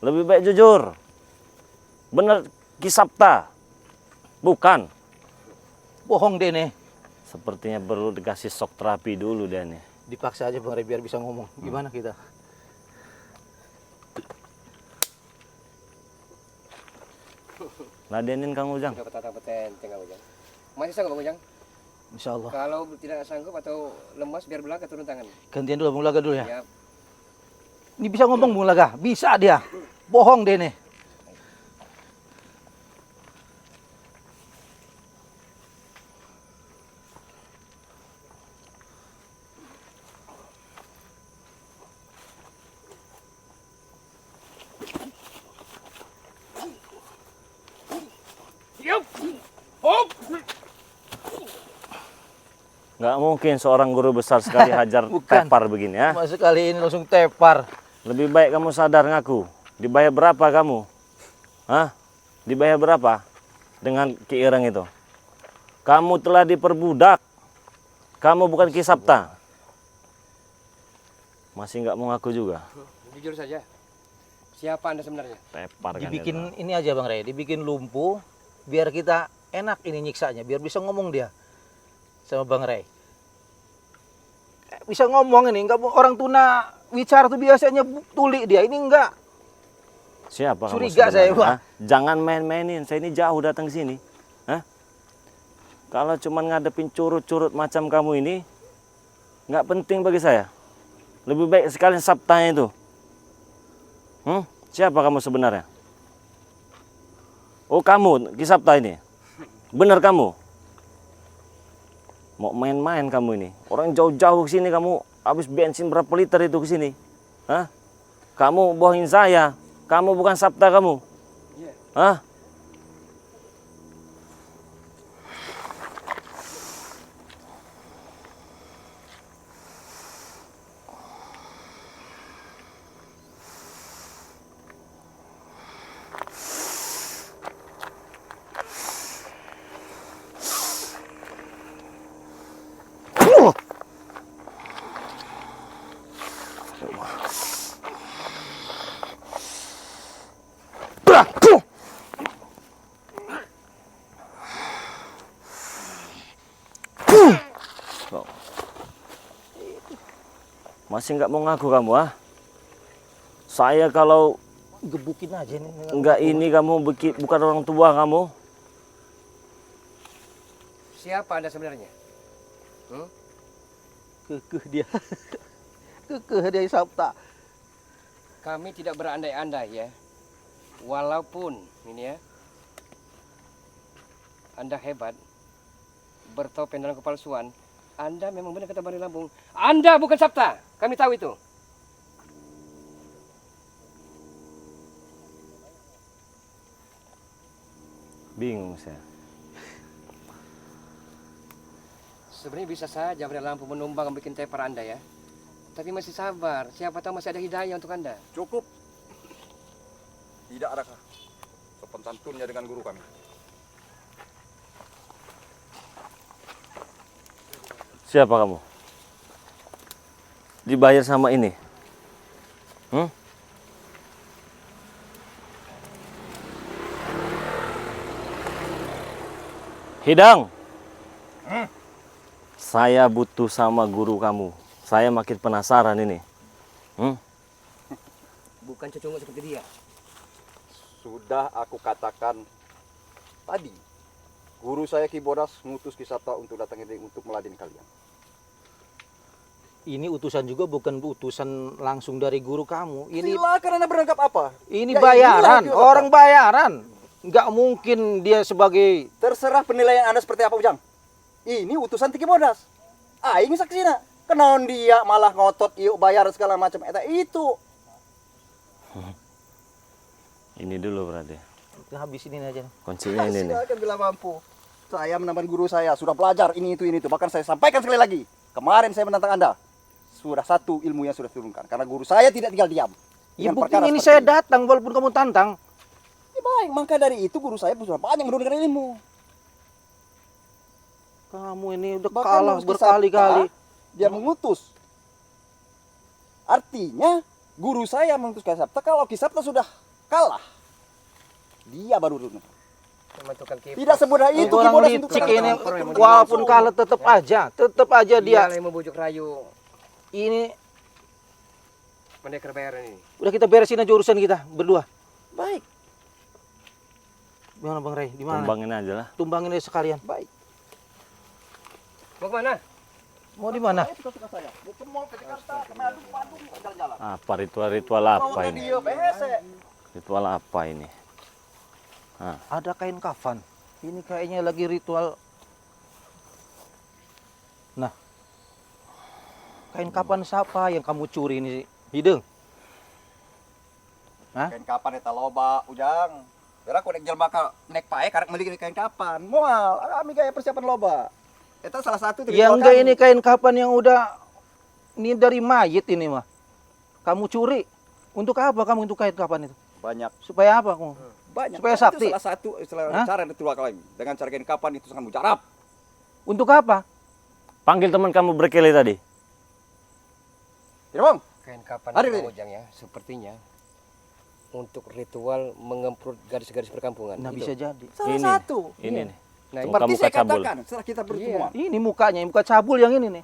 Lebih baik jujur. Bener Ki Sabta. Bukan. Bohong dia nih. Sepertinya perlu dikasih shock terapi dulu dia nih. Dipaksa aja Bang Ray biar bisa ngomong. Gimana kita? Ladenin Kang Ujang. Sudah petata-petenteng Kang Ujang. Masih sanggup Kang Ujang? Insya Allah. Kalau tidak sanggup atau lemas biar belakang turun tangan. Gantian dulu Bung Laga dulu ya. Ya, Ini bisa ngomong Bung Laga. Bisa dia. Bohong dia nih. Nggak mungkin seorang guru besar sekali hajar Bukan. tepar begini ya. Cuma sekali ini langsung tepar. Lebih baik kamu sadar ngaku. Dibayar berapa kamu? Hah? Dibayar berapa? Dengan Ki Ireng itu. Kamu telah diperbudak. Kamu bukan Ki Sabta. Masih nggak mau ngaku juga. jujur saja. Siapa Anda sebenarnya? Tepar kan Dibikin itu. ini aja Bang Ray, dibikin lumpuh biar kita enak ini nyiksanya, biar bisa ngomong dia. sama Bang Ray. Bisa ngomong ini, enggak orang tuna bicara tuh biasanya tuli dia, ini enggak. Siapa kamu Curiga sebenarnya? saya, Pak. Hah? Jangan main-mainin, saya ini jauh datang ke sini. Hah? Kalau cuma ngadepin curut-curut macam kamu ini, nggak penting bagi saya. Lebih baik sekali sabtanya itu. Siapa kamu sebenarnya? Oh kamu, Ki Sabta ini? Benar kamu? Mau main-main kamu ini? Orang jauh-jauh ke sini kamu habis bensin berapa liter itu ke sini? Hah? Kamu bohongin saya. Kamu bukan Sabta kamu. Hah? Masih nggak mau ngaku kamu, ah? Saya kalau Gebukin aja nih. nggak ini kamu bukan orang tua kamu. Siapa Anda sebenarnya? Kekeh dia. Kekeh dia Sabta. Kami tidak berandai-andai ya. Walaupun ini ya, Anda hebat, bertopeng dalam kepalsuan, Anda memang benar kata Bani Lambung. Anda bukan Sabta, kami tahu itu. Bingung saya. Sebenarnya bisa saja Bani Lambung menumbang bikin teper Anda ya. Tapi masih sabar, siapa tahu masih ada hidayah untuk Anda. Cukup. Tidak adakah sopan santunnya dengan guru kami? Siapa kamu? Dibayar sama ini? Hidang. Saya butuh sama guru kamu. Saya makin penasaran ini. Bukan cecungut seperti dia. Sudah aku katakan tadi, guru saya Ki Bodas ngutus Ki Sabta untuk datang ini untuk meladeni kalian. Ini utusan juga bukan utusan langsung dari guru kamu. Ini Silakan Anda berangkap apa? ini Ya, bayaran, inilah Ki Sabta. orang bayaran. Nggak mungkin dia sebagai Terserah penilaian Anda seperti apa, Ujang. Ini utusan Ki Bodas. Aing saksina. Kenaon dia malah ngotot yuk bayar segala macam itu. Ini dulu berarti. habis ini aja. Kuncinya ini nih. Silakan bila mampu. Saya menambah guru saya, sudah belajar ini itu. Bahkan saya sampaikan sekali lagi. Kemarin saya menantang Anda. Sudah satu ilmu yang sudah turunkan. Karena guru saya tidak tinggal diam. Ya Dengan buktinya perkara ini seperti saya datang walaupun kamu tantang. Ya baik, maka dari itu guru saya sudah banyak menurunkan ilmu. Kamu ini udah Bahkan kalah harus berkali-kali. Dia mengutus. Artinya guru saya mengutus Ki Sabta. Kalau Ki Sabta sudah kalah, dia baru turun. Mematukan kipas. Tidak semudah itu Ki Orang Bodas untuk licik menang. ini walaupun kalah tetap aja dia. Dialah yang membujuk rayu Ini pendekar bayaran ini. udah kita beresin aja urusan kita berdua. Baik, Gimana Bang Ray? Di mana? Tumbangin aja lah. Tumbangin aja sekalian. baik. Mau kemana? Mau di mana? Itu suka saya. Mau ke mall, ke Jakarta, ke Bandung, jalan-jalan. Apa ritual-ritual apa Mau ini? dia BSE. Ritual apa ini? Ada kain kafan. Ini kayaknya lagi ritual. Nah, kain kafan siapa yang kamu curi ini, Hideng? Hah? Kain kapan eta loba, Ujang. Biar aku nek jelma ka nek pae karek meuli kain kapan. Moal, kami gaya persiapan loba. Eta salah satu dari Ya ritual enggak, kami. ini kain kapan yang udah ini dari mayit ini mah. Kamu curi. Untuk apa kamu untuk kain kapan itu? Banyak, Supaya apa kamu? banyak. Supaya Itu sakti. salah satu Hah? cara ritual kami. Dengan cara kain kapan itu sangat mujarab. Untuk apa? Panggil teman kamu berkeli tadi. Ya, Bang. Kain kapan Ada Bang ini? Ujang ya? Sepertinya untuk ritual mengemprut garis-garis perkampungan. Nah, Itu. bisa jadi. Salah Ini. satu. Ini Iya. nih. Nah, Muka- Seperti saya cabul. katakan setelah kita bertemuan. Ini mukanya, muka cabul yang ini nih.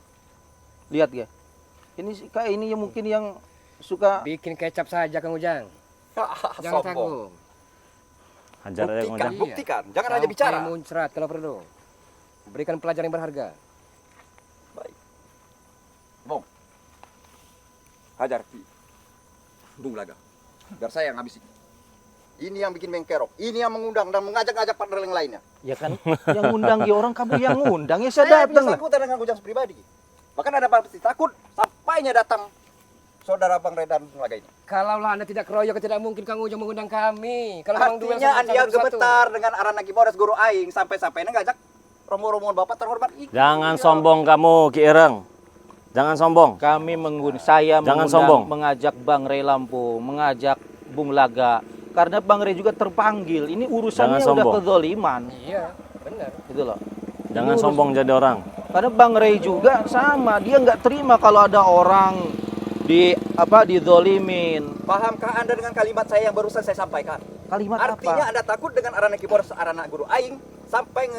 Lihat ya. Ini kayak ini yang mungkin yang suka bikin kecap saja Kang Ujang. Jangan Sombong. tanggung. Hajar aja Kang Buktikan, Ujang. buktikan. Jangan aja bicara. Sampai muncrat kalau perlu. Berikan pelajaran yang berharga. Baik. Bong. Hajar. Bung Laga. Biar saya yang habisi. Ini yang bikin mengkerok. Ini yang mengundang dan mengajak-ajak partner yang lainnya. ya kan yang ngundang ya orang kamu yang ngundang ya saya Saya datang lah. bersangkutan dengan Ujang pribadi. Bahkan ada pasti takut sampainya datang saudara Bang Redan Bung Laga ini. Kalaulah Anda tidak keroyok, tidak mungkin Kang Ujang mengundang kami. Kalau memang duel Artinya satu- Anda satu- satu. gemetar dengan Arana Kibodas Guru Aing sampai-sampai ngajak rombongan Bapak terhormat. Jangan sombong kamu Ki Ireng. Jangan sombong. Kami saya Jangan mengundang, sombong. mengajak Bang Rey Lampu, mengajak Bung Laga. Karena Bang Rey juga terpanggil. Ini urusannya Jangan udah sombong. kezaliman. Iya, benar. Gitu loh. Jangan sombong jadi orang. Karena Bang Rey juga sama, dia nggak terima kalau ada orang dizolimin. Pahamkah Anda dengan kalimat saya yang barusan saya sampaikan? Kalimat Artinya apa? Anda takut dengan Arana Kibodas Arana Guru Aing sampai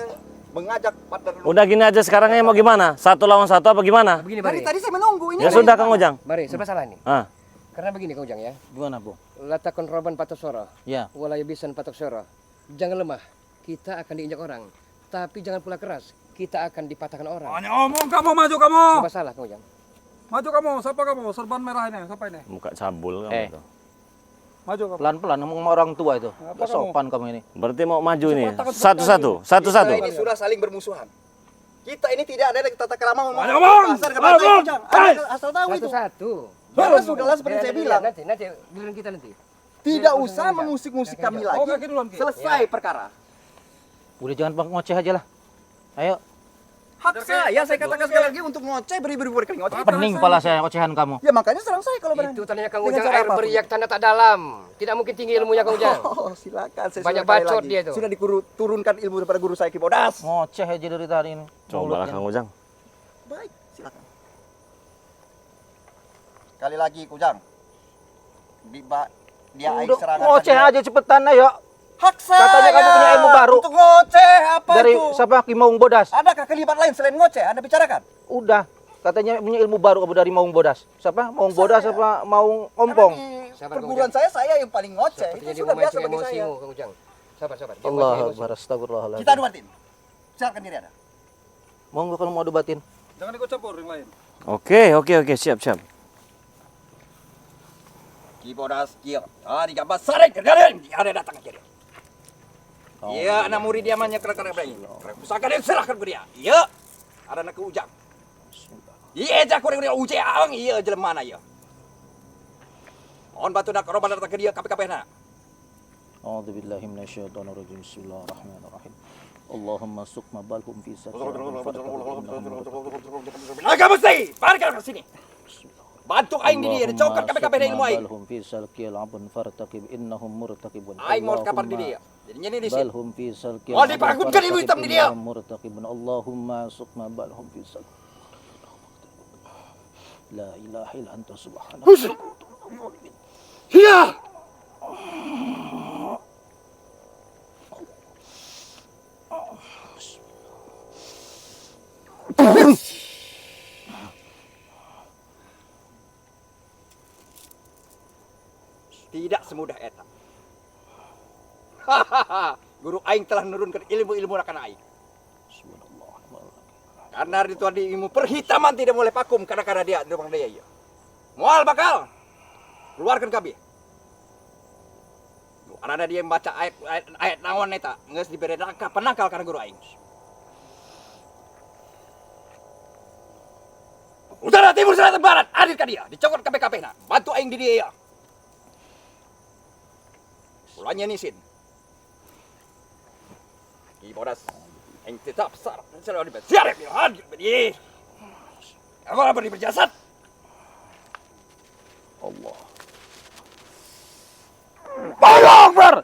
mengajak partner. Udah gini aja sekarangnya mau gimana? 1 lawan 1 apa gimana? Begini, Dari Bari. tadi saya menunggu ini. Ya sudah Kang Ujang. Bari, serba salah nih. Ah, Karena begini Kang Ujang ya. Gimana, Bu? Latakon roban patok soro. Ya. Walaya bisan patok soro. Jangan lemah. Kita akan diinjak orang. Tapi jangan pula keras. Kita akan dipatahkan orang. Hanya omong kamu, maju kamu. Serba salah Kang Ujang. Maju kamu, siapa kamu? Serban merah ini, siapa ini? muka cabul kamu Eh. tuh. Maju kamu. Pelan-pelan ngomong sama orang tua itu. Apa Nggak kamu? sopan kamu ini. Berarti mau maju nih. Takut Satu-satu, Kita satu-satu. ini sudah saling bermusuhan. Kita ini tidak ada lagi tata kerama ngomong. Ayo, Bang! Kasar Ayo, kepada Bang! Ujang. Hai! Anda asal tahu itu. Satu-satu. Karena sudahlah seperti saya bilang. Nanti giliran kita nanti. Tidak usah mengusik-musik kami lagi. Oke, duluan, Ki. Selesai perkara. Udah jangan ngoceh aja lah. Ayo, Hak saya katakan sekali lagi untuk ngoceh beri-beri berkali ngoceh. pening pala saya ocehan kamu. Ya makanya serang saya kalau berani. Itu tandanya Kang Dengan Ujang cara air apapun. beriak tanda tak dalam. Tidak mungkin tinggi ilmunya Kang Ujang. Oh, silakan. Saya Banyak sudah sekali bacot lagi. dia tuh. Sudah turunkan ilmu daripada guru saya Kibodas. Ngoceh aja dari tadi ini. Coba Mulutnya. Kang Ujang. Baik, silakan. Sekali lagi Kujang. Dia aing Udah, serangan. ngoceh tadi. aja cepetan ayo. Hak saya. Katanya kamu punya ilmu baru. Untuk ngoceh apa Dari itu? siapa Kimaung Bodas? Adakah kalimat lain selain ngoceh? Anda bicarakan. Udah. Katanya punya ilmu baru kamu dari Maung Bodas. Siapa? Maung Bodas apa Maung Ompong? Karena di Sabar, perguruan saya yang paling ngoceh. Sepertinya Itu dia sudah biasa memancing bagi saya. emosimu Kang Ujang. Sabar. Dia Allah memancing emosi. Akbar, astagfirullahaladzim. Kita adu batin. Silakan diri Anda. Monggo kalau mau debatin. Jangan ikut campur yang lain. Oke, siap. Kibodas kia. Di gambar sarek kalian. Ada datang aja dia. Iya, anak murid dia namanya kerek-kerek berani. Pusaka dia serahkan ke dia. Iya. Ada anak ke Ujang. Iya, jak korek dia Ujang. Iya, jelema na iya. Mohon bantu nak roban datang ke dia KPKP na. A'udzu billahi minasyaitonir rajim. Bismillahirrahmanirrahim. Allahumma sukma balhum fi Naga mesti, parkir ke sini. Bantu aing di dia, dicokot KPKP na ilmu aing. balhum fi salkil abun fartaqib innahum murtaqibun. Aing mau kapar di dia. Jadinya ini di sini. Balhum fi salkil. Oh, dipanggutkan ilmu hitam di dia. Murtaqibun. Allahumma sukma balhum fi salkil. La ilaha illa anta subhanaka. Iya. Tidak semudah eta. Guru aing telah menurunkan ilmu-ilmu akan aing. Karena itu tadi ilmu perhitaman tidak boleh vakum karena dia rumah dia ya. Mual bakal keluarkan kami. Karena dia membaca ayat naon eta geus dibere rangka penangkal karena guru aing. Utara timur selatan barat hadir ka dia dicokot KPKP na bantu aing di dia ya. Ulanya nisin. Kibodas aing tetap sarap selalu di siarep ya hadir di. Apa beri berjasad? Allah. Allahu Akbar.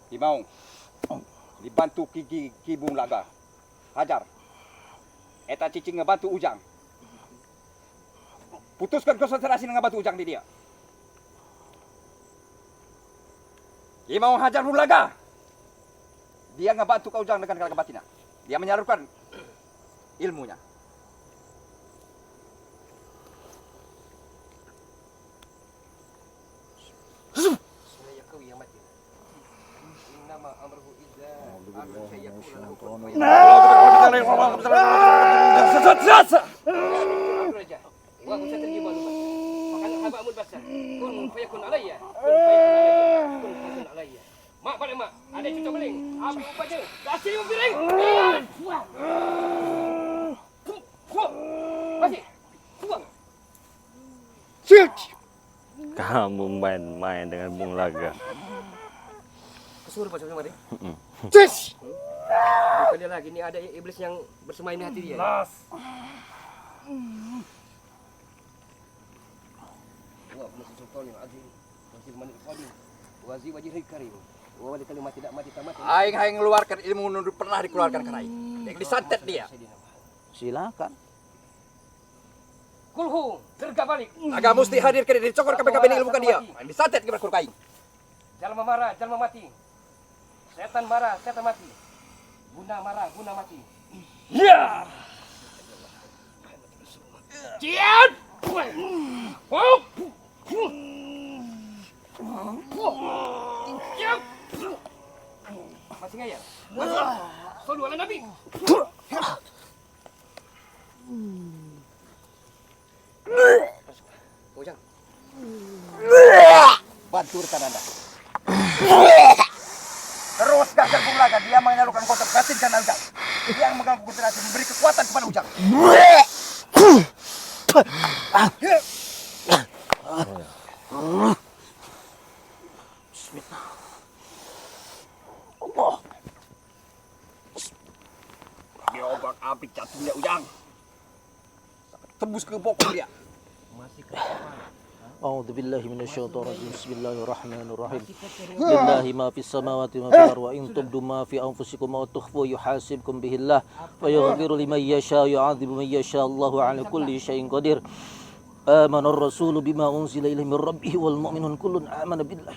Kimau dibantu Ki Bung Laga. Hajar. Eta cicing ngebantu Ujang. Putuskan konsentrasi ngebantu Ujang di dia. Dia mau hajar Hulaga. Dia ngebantu kau Ujang dengan kalaga batina. Dia menyalurkan ilmunya. Saya kau yang mati. Innama amruhu idza Wa kun satajibun. Makan haba'mul basar. Kun fayakun alayya. Kun fayakun alayya. Mak balik mak. Ada cucuk beling. Api umpat je. Kasih beling. Masih. Buang. Kamu main-main dengan Bung Laga. Kesuruh pasal mari. Cis! Bukan dia lagi. Ini ada iblis yang bersemayam di hati dia. Wa masih sultan yang azim. Masih manik qadim. Wazi wajhil karim. Wa wali kalimat tidak mati tamat. Aing ngeluarkan ilmu nunduk pernah dikeluarkan ke Rai. Yang disantet dia. Silakan. Kulhu, gerga balik. Agak mesti hadir ke dia, dicokor KPKB ilmu kan dia. Yang disantet ke berkur kain. Jalma marah, jalma mati. Setan marah, setan mati. Guna marah, guna mati. Ya! Cian! Masih ngayal? Masih? Sallu ala Nabi. Ujang. Banturkan Anda. Terus gagal Bulaga, dia menyalurkan kotak batin kan Ujang. Dia yang mengganggu konsentrasi, memberi kekuatan kepada Ujang. Bismillah. Allah. Dia obak abik jatuhnya Ujang. Tembus ke pokok dia. أعوذ بالله من الشيطان الرجيم بسم الله الرحمن الرحيم لله ما في السماوات وما في الأرض وإن تبدوا ما في أنفسكم أو تخفوه يحاسبكم به الله فيغفر لمن يشاء ويعذب من يشاء الله على كل شيء قدير آمن الرسول بما أنزل إليه من ربه والمؤمنون كل آمن بالله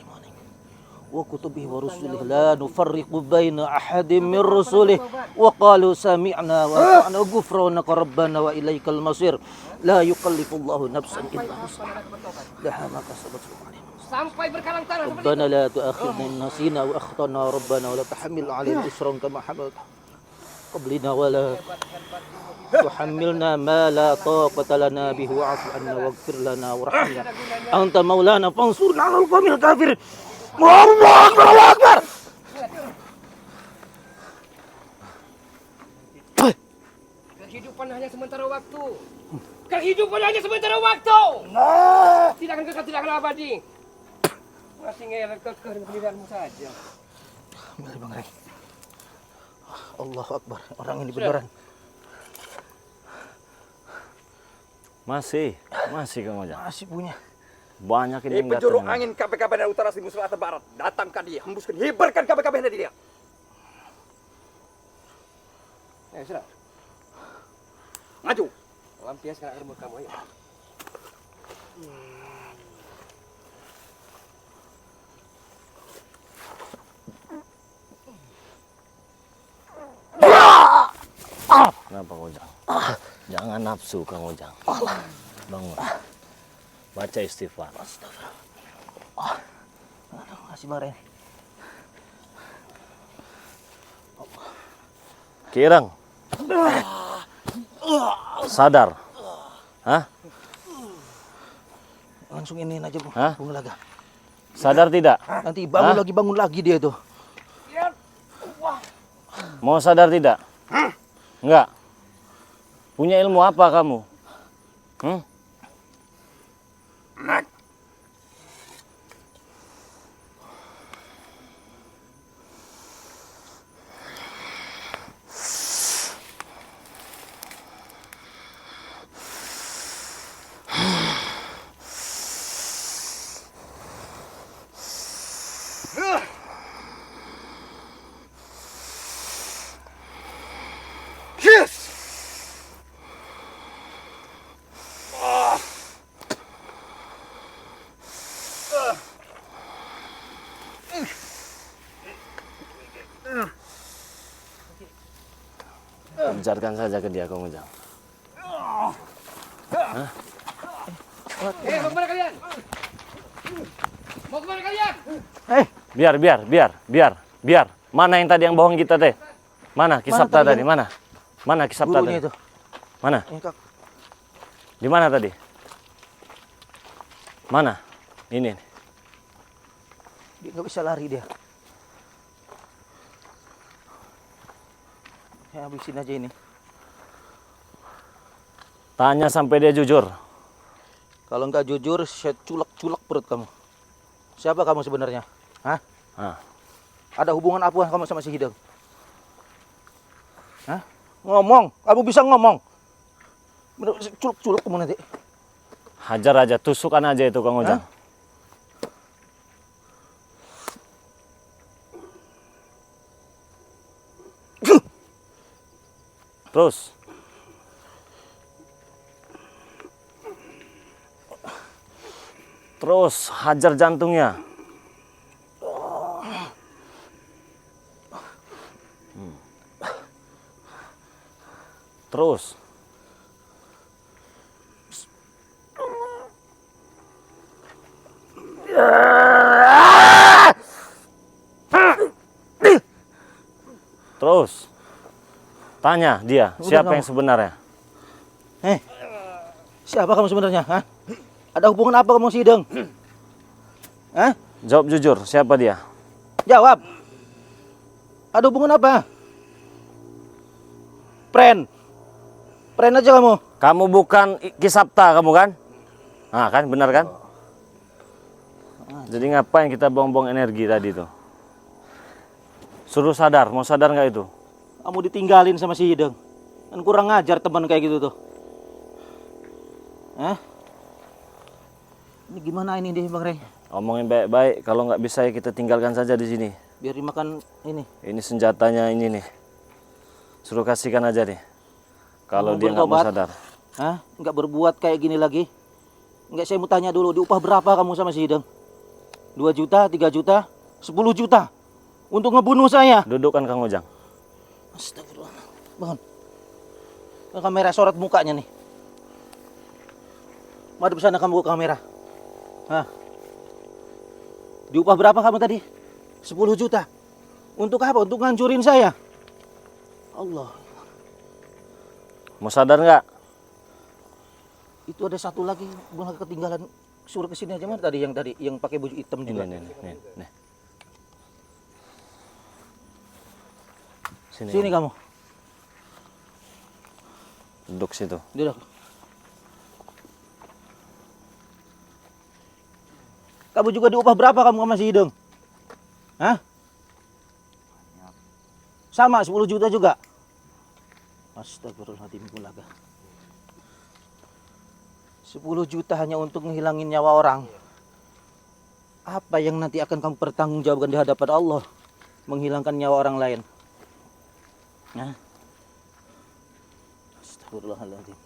وكتبه ورسله لا نفرق بين أحد من رسله وقالوا سمعنا وأطعنا غفرانك ربنا وإليك المصير لا يكلف الله نفسا إلا وسعها لها ما كسبت Sampai berkalang tanah seperti ربنا لا تؤاخذنا إن نسينا وأخطأنا ربنا ولا تحمل علينا إصرا كما حملته قبلنا ولا تحملنا ما لا طاقة لنا به واعف عنا واغفر لنا وارحمنا أنت مولانا فانصرنا على القوم الكافرين الله أكبر الله أكبر. Kehidupan hanya sementara waktu. Kehidupan hanya sementara waktu. Tidak akan kekal, tidak akan abadi. Masih ngelak kekeh dengan pendirianmu saja. Mari Bang Rai. Allahu Akbar. Orang ini beneran. Masih Kang Ujang. Masih punya. Banyak ini Di yang penjuru datang. angin KPKB dari utara timur selatan barat. Datangkan dia, hembuskan, hibarkan KPKB dari dia. Sudah. Maju. Lampiaskan air muka kamu, ayo. Kenapa Kang Ujang? Jangan nafsu Kang Ujang. Bangun. Baca istighfar. Masih Bang Rai. Kirang. Sadar. Hah? Langsung ini aja Bu. Hah? Bung Laga. Sadar tidak? Nanti bangun lagi dia itu. Mau sadar tidak? Enggak. Punya ilmu apa kamu? ajarkan saja ke dia Kang Ujang. Mau kemana kalian? Mau kemana kalian? Biar. Mana yang tadi yang bohong kita teh? Mana Kisapta tadi? Mana? Mana Kisapta Gurunya tadi? itu. Mana? Ini Kak. Di mana tadi? Mana? Ini. Dia nggak bisa lari dia. Ya, habisin aja ini. Tanya sampai dia jujur. Kalau nggak jujur, saya culek-culek perut kamu. Siapa kamu sebenarnya? Hah? Ah. Ada hubungan apa kamu sama si Hideng? Hah? Ngomong, kamu bisa ngomong. Bener, culek-culek kamu nanti. Hajar aja, tusukkan aja itu Kang Ujang. Terus. Terus hajar jantungnya. Terus. Terus. Tanya dia, Udah siapa kamu. yang sebenarnya? Siapa kamu sebenarnya? Hah? Ada hubungan apa kamu si Hideng? Hah? Jawab jujur, siapa dia? Jawab. Ada hubungan apa? Friend aja kamu. Kamu bukan Kisapta kamu kan? Nah kan, benar kan? Jadi ngapain kita buang-buang energi tadi tuh? Suruh sadar, mau sadar nggak itu? Kamu ditinggalin sama si Hideng. Kan kurang ngajar teman kayak gitu tuh. Hah? Ini gimana ini deh Bang Rey? Omongin baik-baik, kalau nggak bisa ya kita tinggalkan saja di sini. Biar dimakan ini. Ini senjatanya ini nih. Suruh kasihkan aja nih. Kalau Kamu dia nggak mau bertobat? sadar. Hah? Nggak berbuat kayak gini lagi? Nggak, saya mau tanya dulu, diupah berapa kamu sama si Hideng? 2 juta, 3 juta, 10 juta? Untuk ngebunuh saya? Dudukkan Kang Ujang. Astagfirullah. Bangun. Kamera sorot mukanya nih. Madep sana kamu ke kamera. Hah? Diupah berapa kamu tadi? 10 juta. Untuk apa? Untuk ngancurin saya. Allah. Mau sadar nggak? Itu ada satu lagi, bukan ketinggalan. Suruh kesini aja mana tadi yang pakai baju hitam juga. Nih. Sini kamu. Duduk situ. Duduk. Kamu juga diupah berapa kamu sama si Hideng? Hah? Sama 10 juta juga. Astagfirullahaladzim kulaga. 10 juta hanya untuk menghilangin nyawa orang. Apa yang nanti akan kamu pertanggungjawabkan di hadapan Allah? Menghilangkan nyawa orang lain. Nah. Astagfirullahaladzim.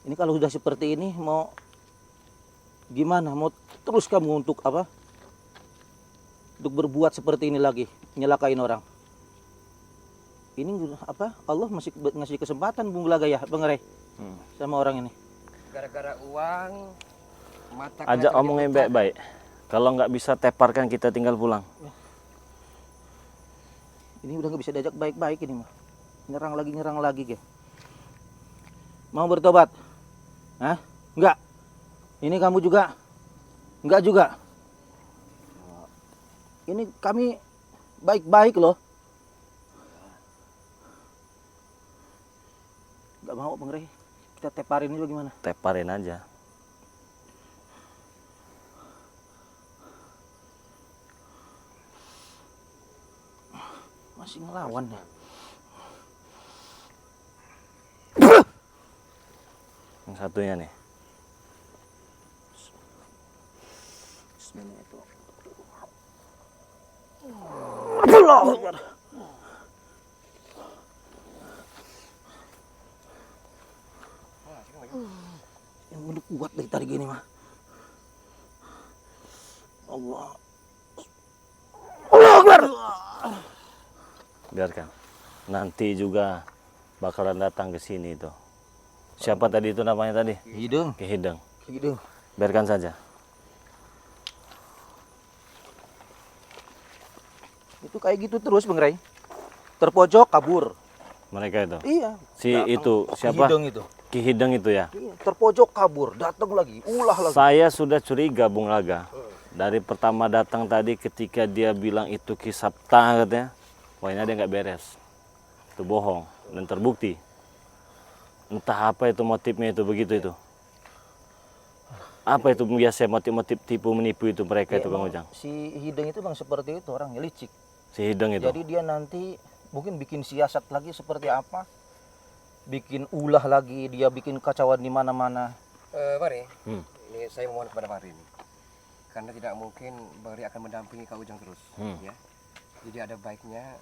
Ini kalau sudah seperti ini mau gimana? Mau terus kamu untuk apa? Untuk berbuat seperti ini lagi, nyelakain orang. Ini apa? Allah masih ngasih kesempatan Bung Gelaga ya, Bang Rey, sama orang ini. Gara-gara uang, mata Ajak omongin baik-baik. Kalau nggak bisa teparkan kita tinggal pulang. Ini udah nggak bisa diajak baik-baik ini mah. Nyerang lagi ke. Mau bertobat? Hah? Enggak. Ini kamu juga? Enggak juga. Ini kami baik-baik loh. Enggak mau Bang Rey. Kita teparin itu gimana? Teparin aja. Masih ngelawan ya. Yang satunya nih. Bismillah itu. Allahu Akbar. Yang udah kuat dari tadi gini mah. Allah. Allahu Akbar. Biarkan. nanti juga bakalan datang ke sini itu. Siapa tadi itu namanya tadi? Hidung. Ki Hideng. Hidung. Biarkan saja. Itu kayak gitu terus Bang Ray. Terpojok kabur. Mereka itu. Iya. Si itu siapa? Hidung itu. Ki Hideng itu ya. Iya. Terpojok kabur, datang lagi, ulah lagi. Saya sudah curiga Bung Laga. Dari pertama datang tadi ketika dia bilang itu Ki Sapta katanya. Wah ini ada yang nggak beres. Itu bohong dan terbukti. Entah apa itu motifnya itu begitu itu. Apa itu biasa motif-motif tipu menipu itu mereka Ya, itu Bang emang Ujang? si Hidung itu Bang seperti itu orangnya licik. Si Hideng itu. Jadi dia nanti mungkin bikin siasat lagi seperti apa? Bikin ulah lagi, dia bikin kacauan di mana-mana. Mari, Hmm. ini saya mohon kepada Bang Ri ini. Karena tidak mungkin Bang Ri akan mendampingi Kang Ujang terus. Ya. Jadi ada baiknya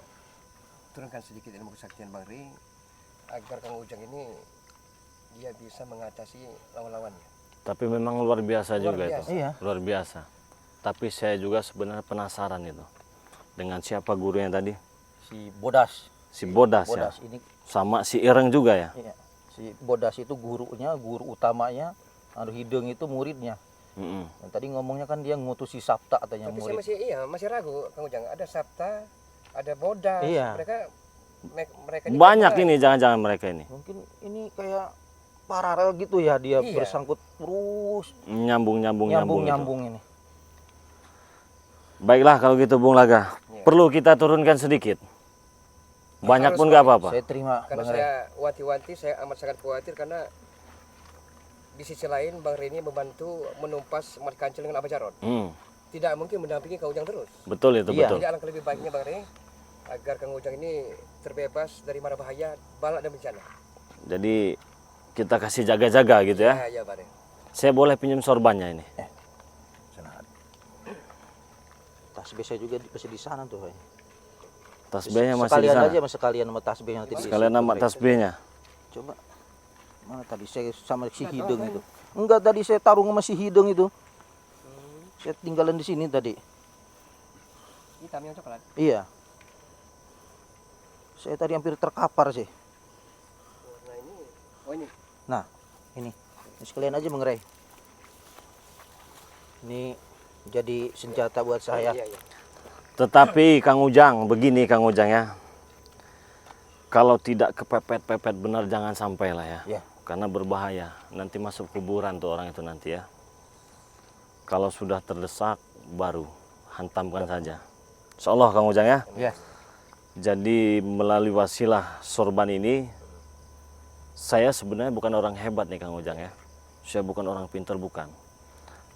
turunkan sedikit ilmu kesaktian Bang Ri agar Kang Ujang ini dia bisa mengatasi lawan-lawannya. Tapi memang luar biasa Luar juga biasa. itu. Iya. Luar biasa. Tapi saya juga sebenarnya penasaran itu. Dengan siapa gurunya tadi? Si Bodas. Si Bodas, ya. Bodas ini Sama si Ireng juga ya. iya. Si Bodas itu gurunya, guru utamanya. Hidung itu muridnya. Mm-mm. Dan tadi ngomongnya kan dia ngutusi Sapta katanya Tapi saya murid. masih ragu Kang Ujang. Ada Sabta, ada Bodas. Iya. Mereka Banyak kan- ini jangan-jangan mereka ini. Mungkin ini kayak paralel gitu ya, dia Iya. bersangkut terus Nyambung gitu. nyambung ini. Baiklah kalau gitu Bung Laga. Iya. Perlu kita turunkan sedikit. Banyak Harus, pun nggak Pak. apa-apa. Saya terima Karena Bang Ray. saya wanti-wanti, saya amat sangat khawatir karena di sisi lain Bang Rini membantu menumpas Mat Kancil dengan Abah Jarot. Tidak mungkin mendampingi Kang Ujang terus. Betul itu, Iya. betul. Jadi alangkah lebih baiknya Bang Rini agar Kang Ujang ini terbebas dari mara bahaya, balak dan bencana. Jadi kita kasih jaga-jaga gitu ya. Ya, Bang Rini. Saya boleh pinjam sorbannya ini. Tasbih saya juga masih di sana tuh. Tasbihnya masih di sekalian sana. aja, sekalian sama tasbih nanti di Sekalian situ, nama Ray. tasbihnya. Coba. Mana tadi saya sama si Hidung itu? Enggak, tadi saya tarung sama si Hidung itu. Saya tinggalan di sini tadi. Hitam yang coklat. Iya. Saya tadi hampir terkapar sih. Nah ini, oh ini. Nah, ini sekalian aja Bang Ray. Ini jadi senjata buat saya. Iya, iya. Tetapi Kang Ujang, begini Kang Ujang ya. Kalau tidak kepepet-pepet benar jangan sampai lah ya. Ya. Karena berbahaya. Nanti masuk kuburan tuh orang itu nanti ya. Kalau sudah terdesak baru hantamkan saja. Insyaallah Kang Ujang ya. Ya. Jadi melalui wasilah sorban ini saya sebenarnya bukan orang hebat nih Kang Ujang ya. Saya bukan orang pintar bukan.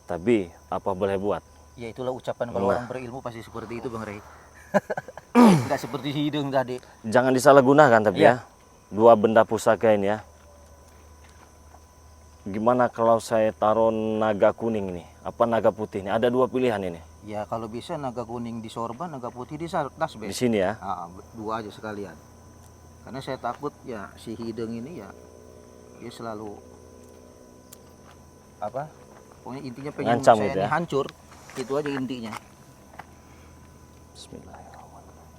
Tapi apa boleh buat? Ya itulah ucapan kalau Nah. orang berilmu pasti seperti itu Bang Ray. Enggak seperti Hidung tadi. Jangan disalahgunakan tapi Iya. ya. Dua benda pusaka ini ya. Gimana kalau saya taruh naga kuning nih? Apa naga putih nih? Ada dua pilihan ini. Ya kalau bisa naga kuning di sorban, naga putih di tasbih. Di sini ya. Dua aja sekalian. Karena saya takut ya si Hidung ini ya dia selalu apa? Pokoknya intinya pengen Ngancam saya gitu ini ya. hancur. Itu aja intinya. Bismillahirrahmanirrahim.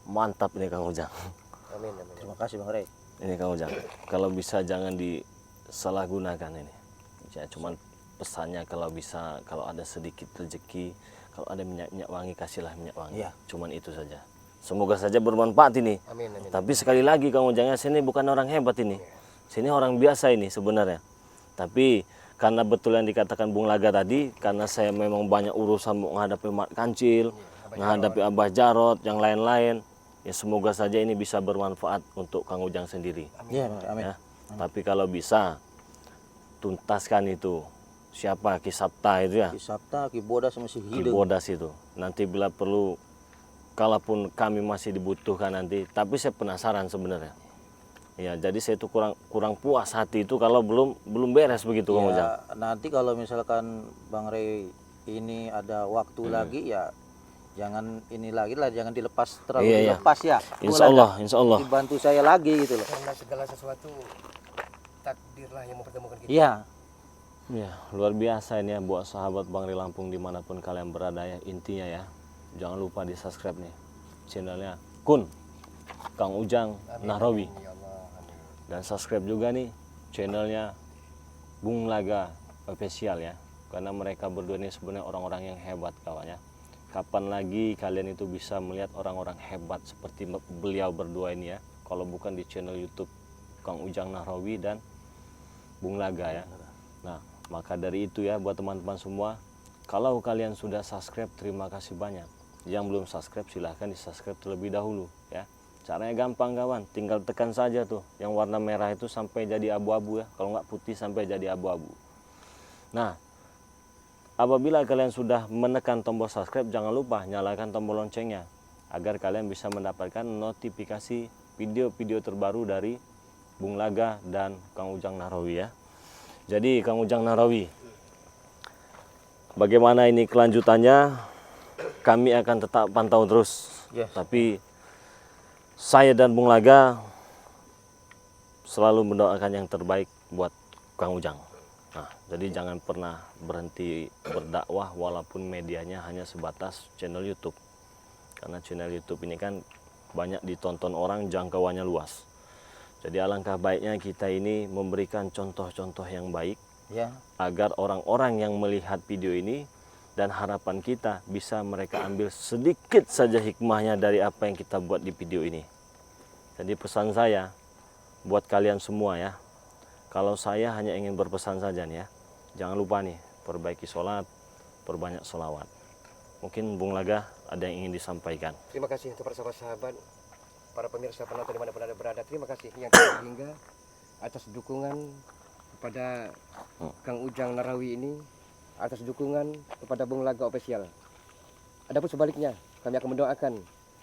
Mantap nih Kang Ujang. Amin, amin. Terima kasih Bang Ray. Ini Kang Ujang. Kalau bisa jangan disalahgunakan ini. Ya, cuman pesannya kalau bisa, kalau ada sedikit rezeki, kalau ada minyak wangi, kasihlah minyak wangi. Iya. Cuman itu saja. Semoga saja bermanfaat ini. Amin, amin. Tapi sekali lagi Kang Ujang, sini bukan orang hebat ini. Sini orang biasa ini sebenarnya. Tapi karena betul yang dikatakan Bung Laga tadi, karena saya memang banyak urusan menghadapi Mat Kancil, menghadapi Abah Jarot, yang lain-lain. Ya semoga saja ini bisa bermanfaat untuk Kang Ujang sendiri. Ya, amin. Ya. Tapi kalau bisa tuntaskan itu. Siapa Ki Sabta itu ya? Ki Sabta, Ki Bodas masih Ki hidup. Bodas itu. Nanti bila perlu, kalaupun kami masih dibutuhkan nanti, tapi saya penasaran sebenarnya. Ya, jadi saya itu kurang puas hati itu kalau belum beres begitu Kang Ujang. Ya, nanti kalau misalkan Bang Rey ini ada waktu lagi ya jangan ini lagi lah, jangan dilepas terlalu Iya, iya. dilepas ya. Insya Allah. Dibantu saya lagi gitu loh. Karena segala sesuatu takdirlah yang mempertemukan kita. Iya. Ya, luar biasa ini ya buat sahabat Bang Rey Lampung dimanapun kalian berada ya. Intinya ya, jangan lupa di subscribe nih channelnya Kun Kang Ujang Nahrawi. Ya Allah, amin. Dan subscribe juga nih channelnya Bung Laga Official ya. Karena mereka berdua ini sebenarnya orang-orang yang hebat kawannya. Kapan lagi kalian itu bisa melihat orang-orang hebat seperti beliau berdua ini ya. Kalau bukan di channel YouTube Kang Ujang Nahrawi dan Bung Laga ya. Nah, maka dari itu ya buat teman-teman semua, kalau kalian sudah subscribe terima kasih banyak. Yang belum subscribe silahkan di subscribe terlebih dahulu ya. Caranya gampang kawan, tinggal tekan saja tuh yang warna merah itu sampai jadi abu-abu ya. Kalau nggak putih sampai jadi abu-abu. Nah, apabila kalian sudah menekan tombol subscribe, jangan lupa nyalakan tombol loncengnya agar kalian bisa mendapatkan notifikasi video-video terbaru dari Bung Laga dan Kang Ujang Nahrawi ya. Jadi Kang Ujang Nahrawi, bagaimana ini kelanjutannya? Kami akan tetap pantau terus. Yes. Tapi saya dan Bung Laga selalu mendoakan yang terbaik buat Kang Ujang. Nah, jadi jangan pernah berhenti berdakwah walaupun medianya hanya sebatas channel YouTube. Karena channel YouTube ini kan banyak ditonton orang, jangkauannya luas. Jadi alangkah baiknya kita ini memberikan contoh-contoh yang baik Ya. agar orang-orang yang melihat video ini dan harapan kita bisa mereka ambil sedikit saja hikmahnya dari apa yang kita buat di video ini. Jadi pesan saya buat kalian semua ya, kalau saya hanya ingin berpesan saja nih ya, jangan lupa nih perbaiki sholat, perbanyak sholawat. Mungkin Bung Laga ada yang ingin disampaikan. Terima kasih untuk para sahabat-sahabat, para pemirsa penonton dimanapun anda berada. Terima kasih yang hingga atas dukungan kepada Kang Ujang Nahrawi ini, atas dukungan kepada Bung Laga Official. Adapun sebaliknya, kami akan mendoakan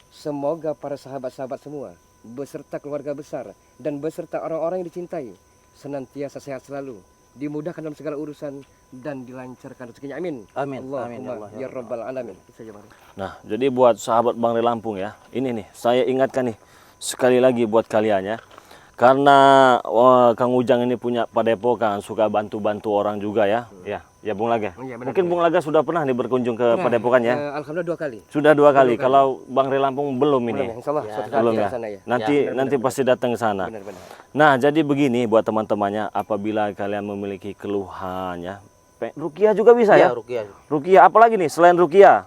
semoga para sahabat-sahabat semua beserta keluarga besar dan beserta orang-orang yang dicintai senantiasa sehat selalu, dimudahkan dalam segala urusan dan dilancarkan rezekinya. Amin. Amin. Allahumma Amin, ya Allah, ya ya rabbal alamin. Itu saja, Bang. Nah, jadi buat sahabat Bang Rey Lampung ya, ini nih saya ingatkan nih sekali lagi buat kalian ya. Karena Kang Ujang ini punya padepokan, suka bantu-bantu orang juga ya. Ya Bung Laga. Iya, benar, Mungkin Bung Laga sudah pernah nih berkunjung ke padepokan ya. Alhamdulillah 2 kali. Sudah 2 kali. Kalau Bang Rey Lampung belum ini. Insya Allah suatu saat Belum kita ya. ke sana ya. Nanti pasti datang ke sana. Benar-benar. Nah, jadi begini buat teman-temannya, apabila kalian memiliki keluhan ya, ruqyah juga bisa Ya, ya. ruqyah. Ruqyah apalagi nih selain ruqyah?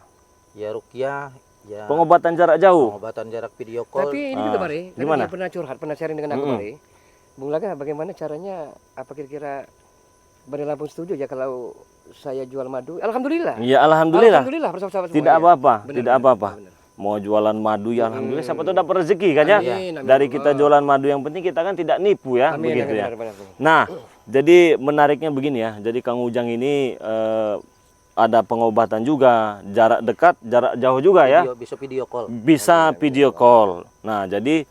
Ya ruqyah, ya Pengobatan jarak jauh. pengobatan jarak video call. Tapi ini juga Mari, gimana? dia pernah curhat, pernah sharing dengan aku Mari. Bung Laga, bagaimana caranya? Apa kira-kira Bang Rey Lampung setuju ya kalau saya jual madu? Alhamdulillah. Ya alhamdulillah. Alhamdulillah bersama-sama semua. Tidak ya. apa-apa, Benar, tidak benar, apa-apa. benar. Mau jualan madu ya alhamdulillah, siapa tahu dapat rezeki kan ya. Amin, amin. Dari kita jualan madu, yang penting kita kan tidak nipu ya, Amin, begitu amin, ya. benar, benar. Nah, jadi menariknya begini ya. Jadi Kang Ujang ini ada pengobatan juga, jarak dekat, jarak jauh juga ya. Bisa video call. Bisa video call. Nah, jadi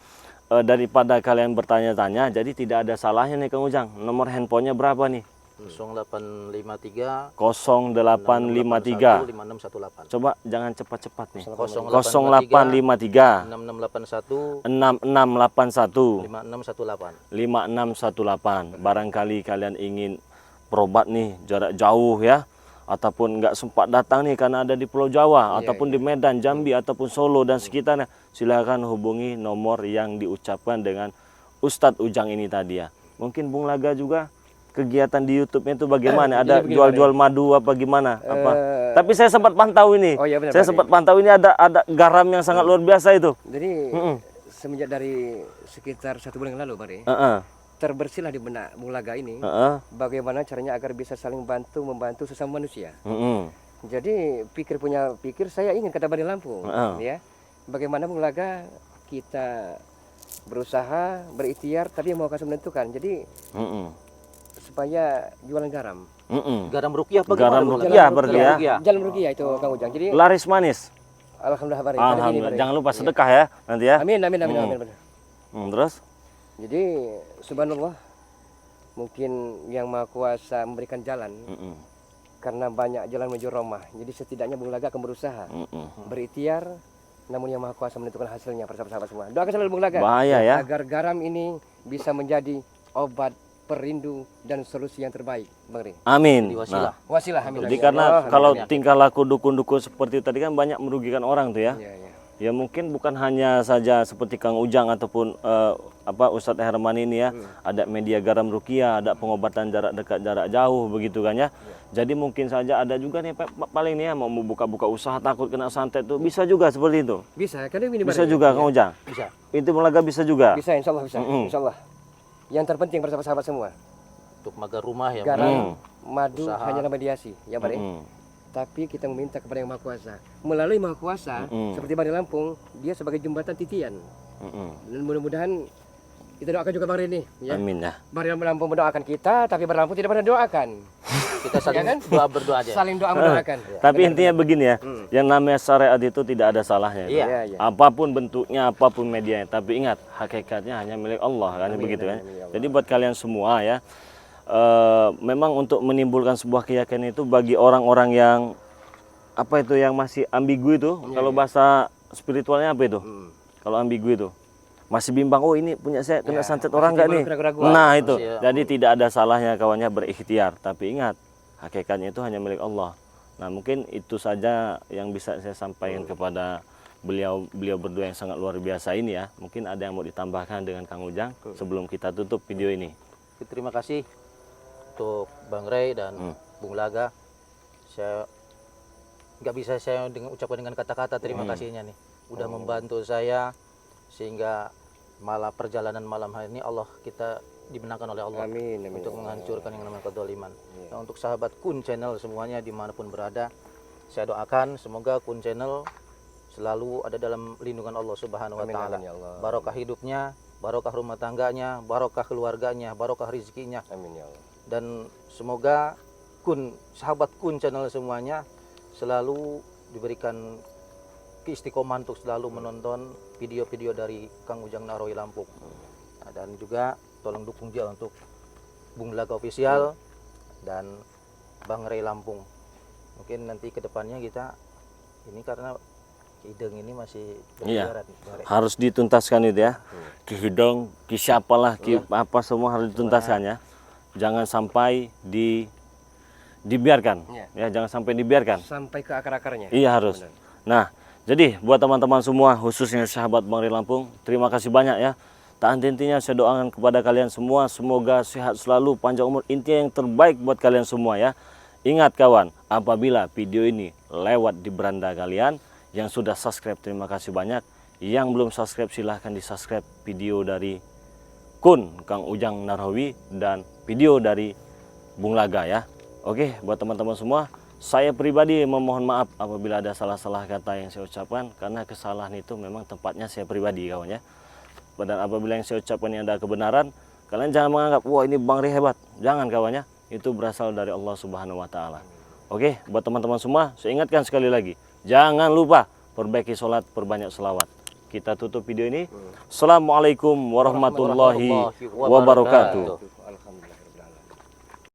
daripada kalian bertanya-tanya, jadi tidak ada salahnya nih Kang Ujang. Nomor handphonenya berapa nih? 0853 0853. 5618. Coba jangan cepat-cepat nih. 0853 0853 6681 6681 5618. 5618. Barangkali kalian ingin berobat nih jarak jauh ya, ataupun nggak sempat datang nih karena ada di Pulau Jawa, ataupun di Medan, Jambi, ataupun Solo dan sekitarnya, silakan hubungi nomor yang diucapkan dengan Ustadz Ujang ini tadi ya. Mungkin Bung Laga juga kegiatan di YouTube-nya itu bagaimana? Jadi Ada begini, jual-jual madu apa gimana? Apa? Eh, Tapi saya sempat pantau ini. Oh iya benar. Saya Pak. sempat pantau ini ada garam yang sangat luar biasa itu. Jadi Mm-mm. semenjak dari sekitar 1 bulan yang lalu, Bang Ri, Heeh. terbersihlah di benak Bung Laga ini Heeh. bagaimana caranya agar bisa saling membantu sesama manusia. Mm-mm. Jadi punya pikir saya ingin kata Bani Lampung, Heeh. ya. Bagaimana Bung Laga kita berusaha berikhtiar tapi yang mau kasih menentukan. Jadi Mm-mm. supaya jualan garam. Mm-mm. Garam rukiah bagaimana? Garam Bung Laga? rukiah berarti ya. Jalan rukiah itu Kang Ujang. Jadi Laris manis. alhamdulillah Bari. Alhamdulillah. Jangan lupa sedekah ya nanti ya. Amin amin amin Mm. amin. Terus? Jadi subhanallah mungkin yang Maha Kuasa memberikan jalan Mm-mm. karena banyak jalan menuju Roma. Jadi setidaknya Bung Laga akan berusaha Mm-mm. berikhtiar, namun yang Maha Kuasa menentukan hasilnya para sahabat-sahabat semua. Doakan selalu Bung Laga Bahaya ya. agar garam ini bisa menjadi obat perindu dan solusi yang terbaik, Bang Ri. Amin. Jadi wasilah. Nah, Wasilah amin. jadi amin. karena Allah, kalau amin. tingkah laku dukun-dukun seperti itu tadi kan banyak merugikan orang tuh ya. Iya, iya. Ya mungkin bukan hanya saja seperti Kang Ujang ataupun Ustadz Herman ini ya, ada media garam rukiah, ada pengobatan jarak dekat jarak jauh begitu kan ya. Jadi mungkin saja ada juga nih paling nih ya mau buka-buka usaha takut kena santet tuh bisa juga seperti itu. Bisa, karena ini Bisa Bang Ri. juga Kang Ujang. Bisa. Itu Melaga bisa juga. Bisa, insya Allah bisa. Mm-mm. Insya Allah. Yang terpenting para sahabat semua, Untuk magar rumah ya. garam, madu Usaha. hanyalah mediasi, ya Bang Ri. Mm-mm. Tapi kita meminta kepada yang Maha Kuasa. Melalui Maha Kuasa, seperti Bang Ri Lampung, dia sebagai jembatan titian. Mm-mm. Dan mudah-mudahan kita doakan juga Bang Ri ini, ya. Amin ya. Bang Ri Lampung mendoakan kita, tapi Bang Ri Lampung tidak pernah doakan. Kita saling Ya kan? doa berdoa aja. Saling doa mendoakan. Tapi intinya begini ya, yang namanya syariat itu tidak ada salahnya. Iya. Iya, iya. Apapun bentuknya, apapun medianya, tapi ingat hakikatnya hanya milik Allah kan begitu kan. amin, ya Allah. Jadi buat kalian semua ya, memang untuk menimbulkan sebuah keyakinan itu bagi orang-orang yang apa itu yang masih ambigu itu, kalau bahasa spiritualnya apa itu? Kalau ambigu itu masih bimbang, oh ini punya saya kena santet orang nggak nih? keraguan-keraguan. Nah itu, Masih, jadi tidak ada salahnya kawannya berikhtiar, tapi ingat hakikatnya itu hanya milik Allah. Nah mungkin itu saja yang bisa saya sampaikan kepada beliau berdua yang sangat luar biasa ini ya. Mungkin ada yang mau ditambahkan dengan Kang Ujang sebelum kita tutup video ini. Terima kasih untuk Bang Ray dan Bung Laga. Saya nggak bisa saya ucapkan dengan kata-kata terima kasihnya nih. Udah membantu saya sehingga malah perjalanan malam hari ini Allah kita dimenangkan oleh Allah. Amin, amin. Untuk menghancurkan yang namanya kedoliman. Nah, untuk sahabat Kun Channel semuanya dimanapun berada, saya doakan semoga Kun Channel selalu ada dalam lindungan Allah Subhanahu Wa Amin, Taala. amin, ya Allah. Barokah hidupnya, barokah rumah tangganya, barokah keluarganya, barokah rezekinya, Amin ya Allah. dan semoga sahabat Kun Channel semuanya selalu diberikan keistiqomahan untuk selalu menonton video-video dari Kang Ujang Nahrawi Lampung. Nah, dan juga tolong dukung dia untuk Bung Laga Official dan Bang Ray Lampung. Mungkin nanti ke depannya kita ini karena Hideng ini masih Iya. berjalan. Bang Ray. Harus dituntaskan itu ya. Ki Hidong, ki siapalah, ki apa semua harus dituntaskan ya. Jangan sampai dibiarkan. Iya. Ya, jangan sampai dibiarkan. Sampai ke akar-akarnya. Iya harus. Nah, jadi buat teman-teman semua khususnya sahabat Bang Ray Lampung, terima kasih banyak ya. Tak henti-hentinya saya doakan kepada kalian semua semoga sehat selalu, panjang umur, intinya yang terbaik buat kalian semua ya. Ingat kawan, apabila video ini lewat di beranda kalian, yang sudah subscribe terima kasih banyak. Yang belum subscribe silahkan di subscribe video dari Kang Ujang Nahrawi dan video dari Bung Laga ya. Oke, buat teman-teman semua, saya pribadi memohon maaf apabila ada salah-salah kata yang saya ucapkan, karena kesalahan itu memang tempatnya saya pribadi kawan ya. Dan apabila yang saya ucapkan ini ada kebenaran, kalian jangan menganggap wah ini Bang Ray hebat. Jangan kawan ya, itu berasal dari Allah Subhanahu Wa Taala. Oke, buat teman-teman semua, saya ingatkan sekali lagi, jangan lupa perbaiki sholat, perbanyak selawat. Kita tutup video ini. Assalamualaikum warahmatullahi wabarakatuh.